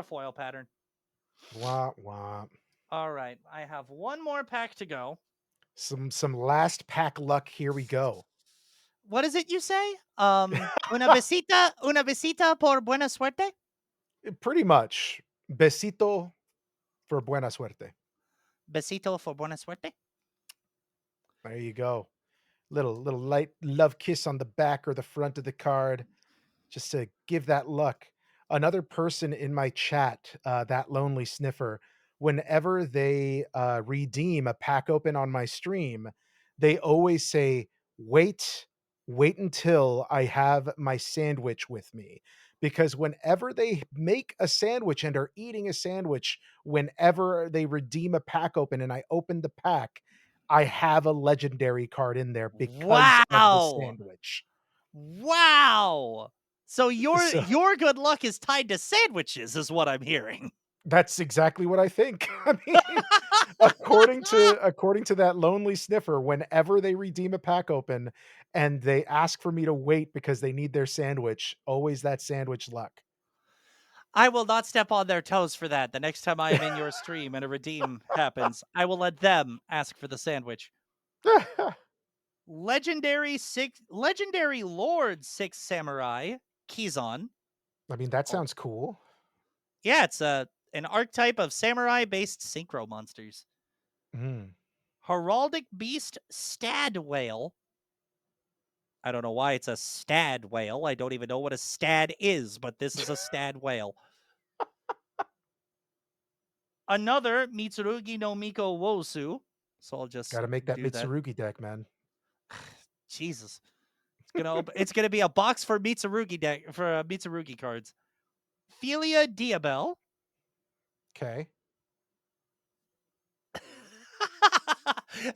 foil pattern. Wah, wah. All right, I have one more pack to go. Some last pack luck. Here we go. What is it you say? Una visita por buena suerte? Pretty much. Besito for buena suerte. Besito for buena suerte? There you go. Little light love kiss on the back or the front of the card, just to give that luck. Another person in my chat, that lonely sniffer, whenever they redeem a pack open on my stream, they always say, wait until I have my sandwich with me. Because whenever they make a sandwich and are eating a sandwich, whenever they redeem a pack open and I open the pack, I have a legendary card in there because of the Wow. sandwich. Wow. So So your good luck is tied to sandwiches is what I'm hearing. that's exactly what I think. I mean, according to that lonely sniffer, whenever they redeem a pack open and they ask for me to wait because they need their sandwich, always that sandwich luck. I will not step on their toes for that. The next time I am in your stream and a redeem happens, I will let them ask for the sandwich. Legendary Lord 6 Samurai Kizon. I mean, that Oh, sounds cool. yeah, it's an archetype of samurai based synchro monsters. Mm. Heraldic Beast Stad Whale. I don't know why it's a stad whale. I don't even know what a stad is, but this is a stad whale. Another Mitsurugi no Miko Wosu. So I'll just Got to make that do that. Mitsurugi deck, man. Jesus. It's gonna be a box for Mitsurugi deck for Mitsurugi cards. Philia Diabelle. Okay.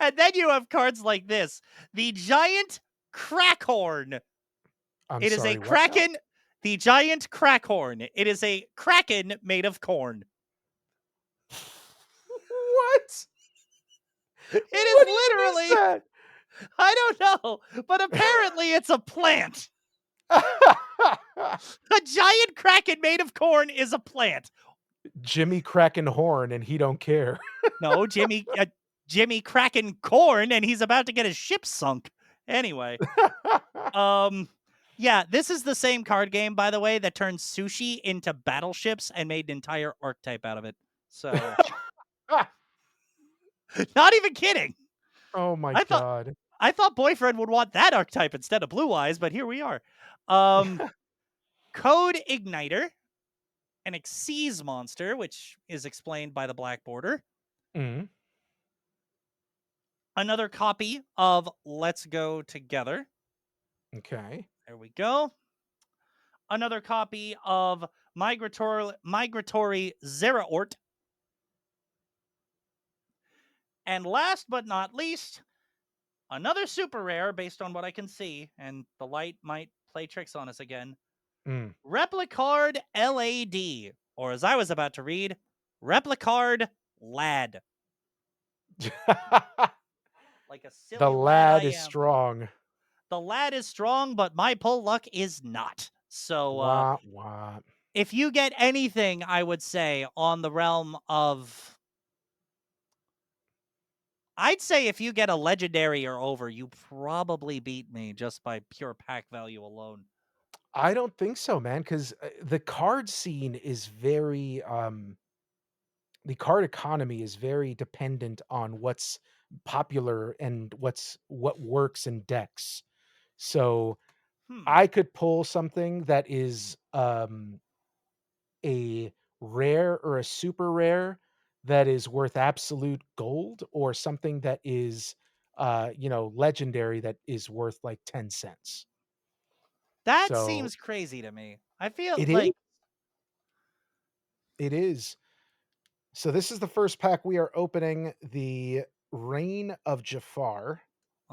And then you have cards like this. The Giant Crackhorn. I'm It is a sorry, what now? kraken. The Giant Crackhorn. It is a kraken made of corn. What? It What is even is literally, that? I don't know, but apparently it's a plant. A giant kraken made of corn is a plant. Jimmy cracking horn and he don't care. No, Jimmy cracking corn, and he's about to get his ship sunk. Anyway, yeah, this is the same card game, by the way, that turned sushi into battleships and made an entire archetype out of it. So, not even kidding. Oh my I thought god. I thought boyfriend would want that archetype instead of blue eyes, but here we are. Code Igniter, an Xyz monster, which is explained by the black border. Mm. Another copy of Let's Go Together. Okay. There we go. Another copy of Migratory Zeraort. And last but not least, Another super rare based on what I can see, and the light might play tricks on us again. Mm. Replicard LAD, or as I was about to read, Replicard Lad. Like a The silly lad I lad is am. strong. The lad is strong, but my pull luck is not. So Wah, wah. if you get anything, I would say, on the realm of, I'd say if you get a legendary or over, you probably beat me just by pure pack value alone. I don't think so, man, because the card scene is very the card economy is very dependent on what's popular and what works in decks. So Hmm. I could pull something that is a rare or a super rare that is worth absolute gold, or something that is legendary that is worth like 10 cents. That So seems crazy to me. I feel it is. like, It is. So this is the first pack we are opening, the Reign of Jafar.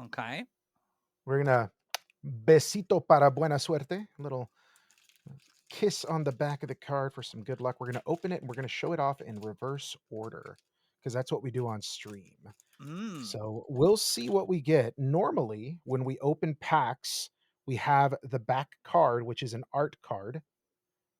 okay. We're gonna besito para buena suerte, little kiss on the back of the card for some good luck. We're gonna open it and we're gonna show it off in reverse order because that's what we do on stream. Mm. So we'll see what we get. Normally, when we open packs, we have the back card, which is an art card,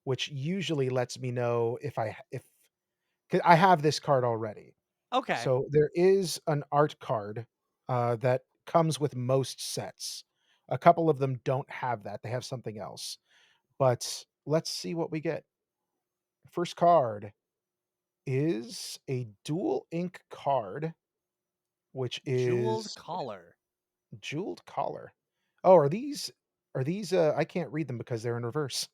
which usually lets me know if 'cause I have this card already. Okay. So there is an art card that comes with most sets. A couple of them don't have that; they have something else. But let's see what we get. First card is a dual ink card, which Jeweled is collar. jeweled collar. Oh, are these I can't read them because they're in reverse.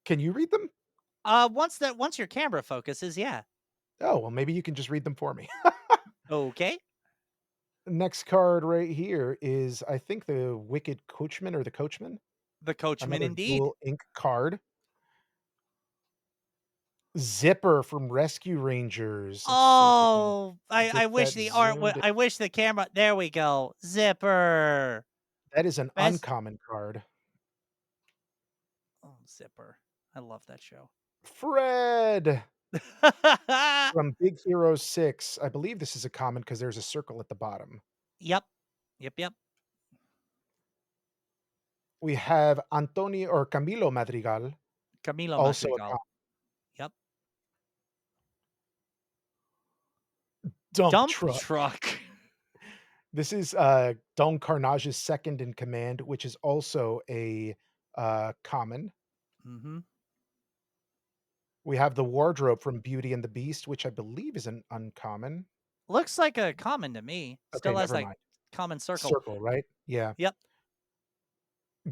Can you read them? Once your camera focuses, yeah. Oh, well, maybe you can just read them for me. Okay. Next card right here is, I think, the Wicked Coachman or the Coachman. The coachman Another indeed. dual ink card. Zipper from Rescue Rangers. Let's see if we can Oh, I get wish that the art zoomed in. I wish the camera, there we go. Zipper. That is an Best. uncommon card. Oh, Zipper. I love that show. Fred from Big Hero 6. I believe this is a common because there's a circle at the bottom. Yep. Yep. We have Antonio or Camilo Madrigal, Camilo also a Madrigal. Yep. dump Dump truck. truck. This is Don Carnage's second in command, which is also a common. Mm-hmm. We have the wardrobe from Beauty and the Beast, which I believe is an uncommon. Looks like a common to me. Okay, Still has never that mind. common circle. Circle, right? Yeah. Yep.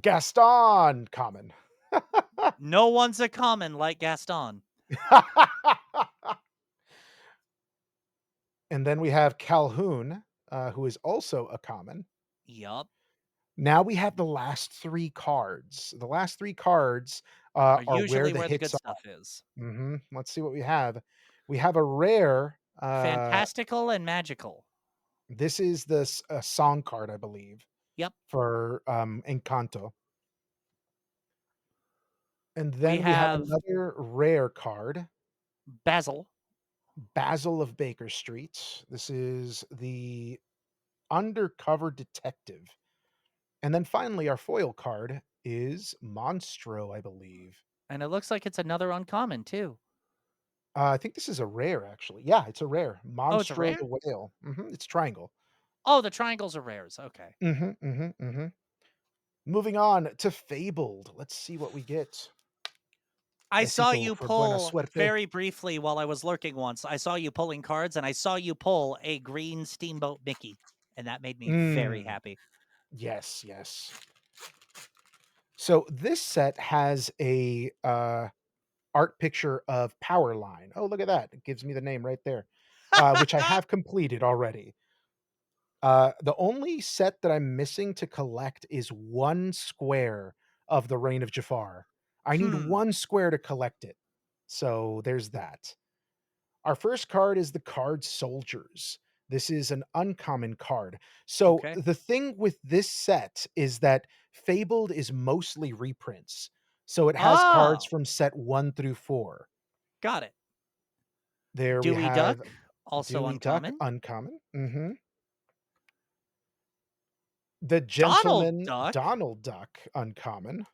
Gaston, common. No one's a common like Gaston. And then we have Calhoun, who is also a common. Yup. Now we have the last three cards. The last three cards Are are where usually the where the hits good are. stuff is. Let's see what we have. We have a rare. Fantastical and magical. This is this song card, I believe, Yep. for Encanto. And We then we have have another rare card, Basil. Basil of Baker Street. This is the undercover detective. And then finally, our foil card is Monstro, I believe. And it looks like it's another uncommon too. I think this is a rare, actually. Yeah, it's a rare. Oh, it's a Monstro rare? the whale. It's triangle. Oh, the triangles are rares. Okay. Mm-hmm. Moving on to Fabled. Let's see what we get. I saw Besito you for buena pull suerte. very briefly while I was lurking once. I saw you pulling cards and I saw you pull a green Steamboat Mickey. And that made me very Mm, happy. yes. So this set has a art picture of Powerline. Oh, look at that. It gives me the name right there. Which I have completed already. The only set that I'm missing to collect is one square of the Reign of Jafar. I need Hmm. one square to collect it. So there's that. Our first card is the card Soldiers. This is an uncommon card. So Okay. the thing with this set is that Fabled is mostly reprints. So it has cards Oh, from set 1 through 4. got it. There we Dewey Duck, have also Dewey Duck, uncommon. uncommon. The Donald Gentleman Duck. Donald Duck, uncommon.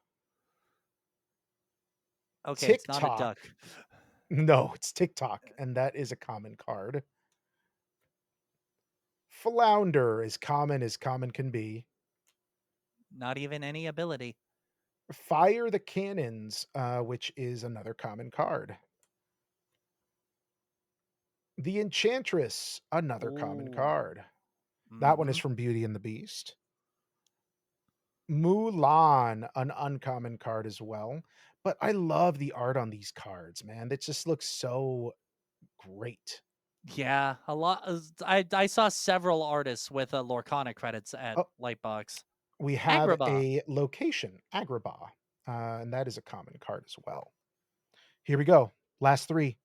Okay, it's not a TikTok. duck. No, it's TikTok, and that is a common card. Flounder, as common can be. Not even any ability. Fire the Cannons, which is another common card. The Enchantress, another common Ooh. card. That one is Mm-hmm. from Beauty and the Beast. Mulan, an uncommon card as well. But I love the art on these cards, man. It just looks so great. Yeah, a lot. I saw several artists with Lorcana credits at Oh, Lightbox. we have Agrabah, a location, Agrabah, and that is a common card as well. Here we go. Last three.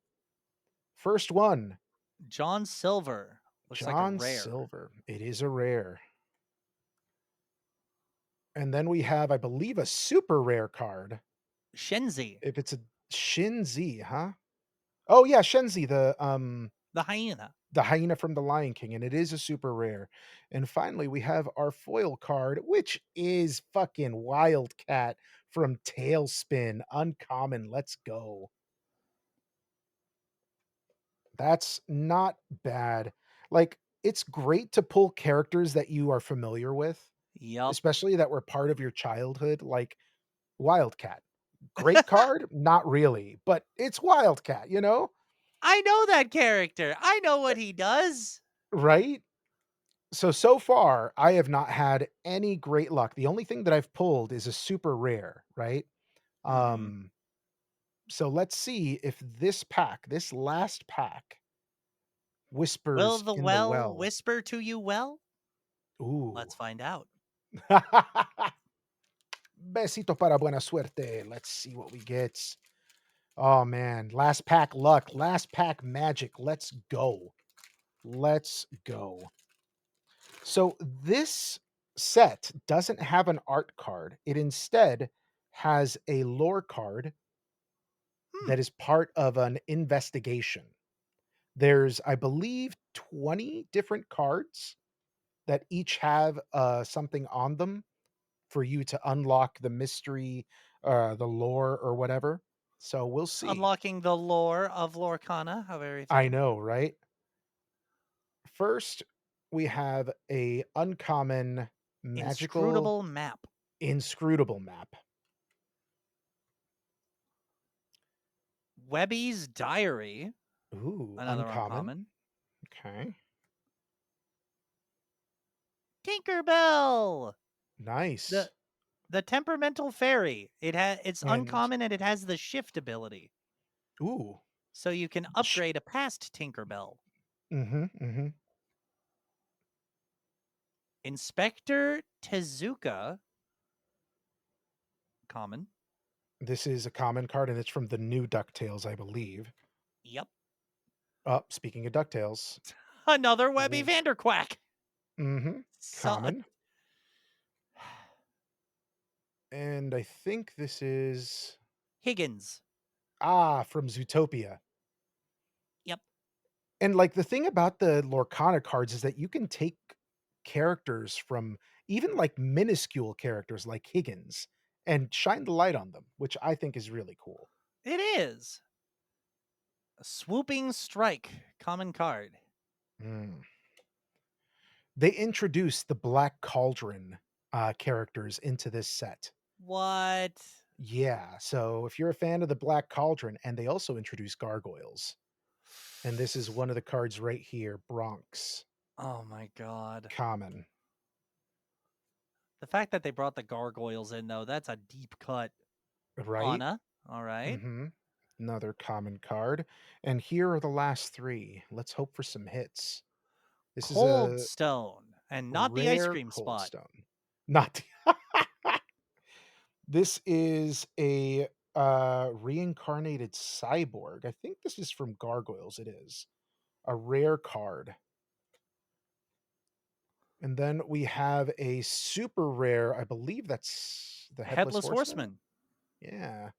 First one, John Silver. Looks like a John rare. Silver. It is a rare. And then we have, I believe, a super rare card. Shenzi, If it's a Shinzi, huh? Oh yeah, Shenzi, the hyena. the hyena from the Lion King, and it is a super rare. And finally, we have our foil card, which is fucking Wildcat from Tailspin, uncommon. Let's go. That's not bad. Like, it's great to pull characters that you are familiar with, Yup. especially that were part of your childhood, like Wildcat. Great card? Not really, but it's Wildcat, you know? I know that character. I know what he does. Right? So far, I have not had any great luck. The only thing that I've pulled is a super rare, right? Mm-hmm. Um, so let's see if this last pack, Will Whispers the in the well Well. whisper to you well? Ooh. Let's find out. Besito para buena suerte. Let's see what we get. Oh man, last pack luck, last pack magic. Let's go. Let's go. So this set doesn't have an art card. It instead has a lore card Hmm. that is part of an investigation. There's, I believe, 20 different cards that each have something on them for you to unlock the mystery, the lore, or whatever. So we'll see. Unlocking the lore of Lorcana of I everything. know, right? First, we have a uncommon magical Inscrutable map. inscrutable map. Webby's diary. Ooh, Another uncommon. uncommon. Okay. Tinkerbell. Nice. The the temperamental fairy. It's And uncommon and it has the shift ability. ooh. So you can sh- upgrade a past Tinkerbell. mhm. Inspector Tezuka. Common. This is a common card and it's from the new DuckTales, I believe. Yep. Speaking of DuckTales. Another Webby w- Vanderquack. So, Common. And I think this is Higgins. from Zootopia. Yep. And like the thing about the Lorcana cards is that you can take characters from even like minuscule characters like Higgins and shine the light on them, which I think is really cool. It is. A swooping strike. Common card. Mm. They introduced the Black Cauldron characters into this set. What? Yeah, so if you're a fan of the Black Cauldron, and they also introduced gargoyles, and this is one of the cards right here, Bronx, Oh my god. common, The fact that they brought the gargoyles in, though, that's a deep cut. right? Anna. All right. Mm-hmm. Another common card. And here are the last three. Let's hope for some hits. This is Cold a Stone. And not the ice rare cream cold spot. stone. Not this is a reincarnated cyborg. I think this is from Gargoyles. It is a rare card. And then we have a super rare, I believe that's the Headless Headless Horseman. Horseman. Yeah,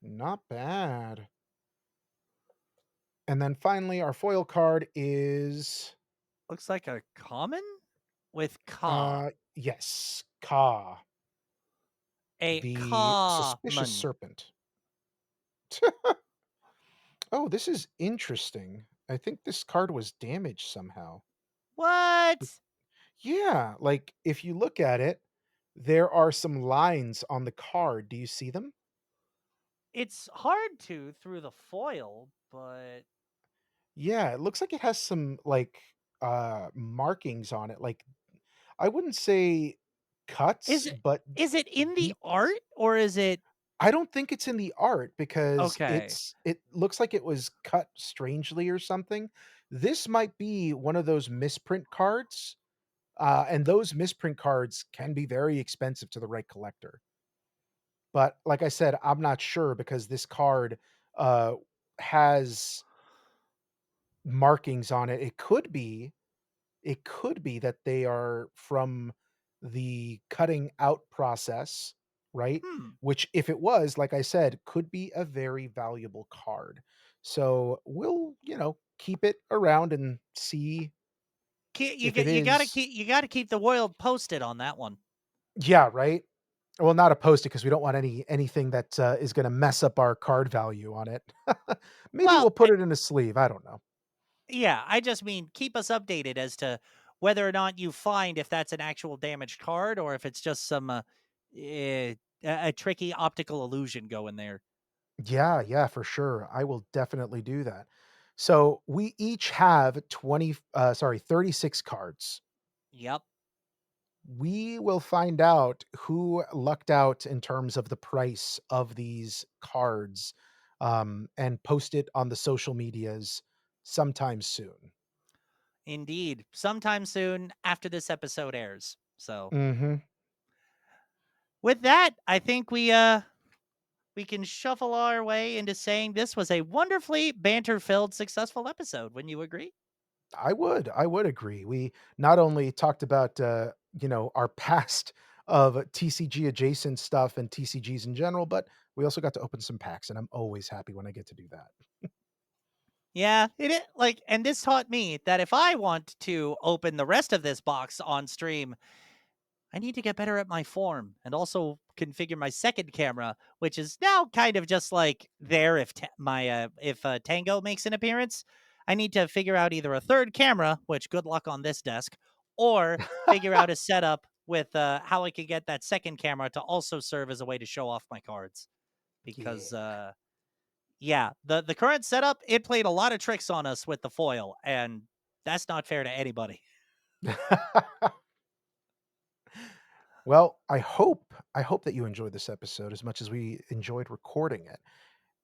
not bad. And then finally, our foil card is Looks like a common with Ka. yes, Ka, A the suspicious common. serpent. Oh, this is interesting. I think this card was damaged somehow. What? Yeah, like if you look at it, there are some lines on the card. Do you see them? It's hard to through the foil, but Yeah, it looks like it has some like markings on it. Like I wouldn't say is cuts, it but is it in the deep. art or is it I don't think it's in the art because okay? it looks like it was cut strangely or something. This might be one of those misprint cards. And those misprint cards can be very expensive to the right collector. But like I said, I'm not sure because this card uh, has markings on it. It could be that they are from the cutting out process, right? Hmm. Which, if it was, like I said, could be a very valuable card. So we'll, keep it around and see if it is. You gotta keep the world posted on that one. Yeah, right. Well, not opposed to because we don't want anything that is going to mess up our card value on it. Maybe Well, we'll put it in a sleeve. I don't know. yeah, I just mean keep us updated as to whether or not you find if that's an actual damaged card or if it's just some a tricky optical illusion going there. Yeah, yeah, for sure. I will definitely do that. So we each have 36 cards. Yep. We will find out who lucked out in terms of the price of these cards and post it on the social medias sometime soon. Indeed. Sometime soon after this episode airs. So Hmm. with that, I think we can shuffle our way into saying this was a wonderfully banter-filled, successful episode. Wouldn't you agree? I would agree. We not only talked about, our past of TCG adjacent stuff and TCGs in general, but we also got to open some packs, and I'm always happy when I get to do that. Yeah, and this taught me that if I want to open the rest of this box on stream, I need to get better at my form and also configure my second camera, which is now kind of just like there if Tango makes an appearance. I need to figure out either a third camera, which good luck on this desk, or figure out a setup with how I could get that second camera to also serve as a way to show off my cards. Because Yeah. yeah, the current setup, it played a lot of tricks on us with the foil, and that's not fair to anybody. Well, I hope that you enjoyed this episode as much as we enjoyed recording it.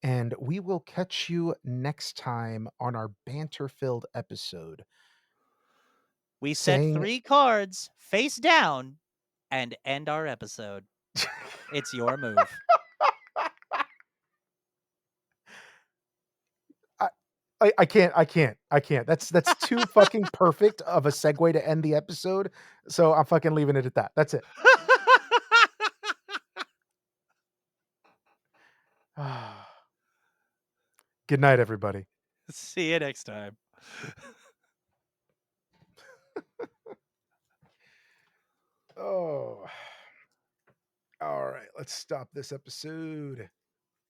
And we will catch you next time on our banter-filled episode We set saying 3 cards face down and end our episode. It's your move. I I can't. That's too fucking perfect of a segue to end the episode, so I'm fucking leaving it at that. That's it. Good night, everybody. See you next time. Oh. All right, let's stop this episode.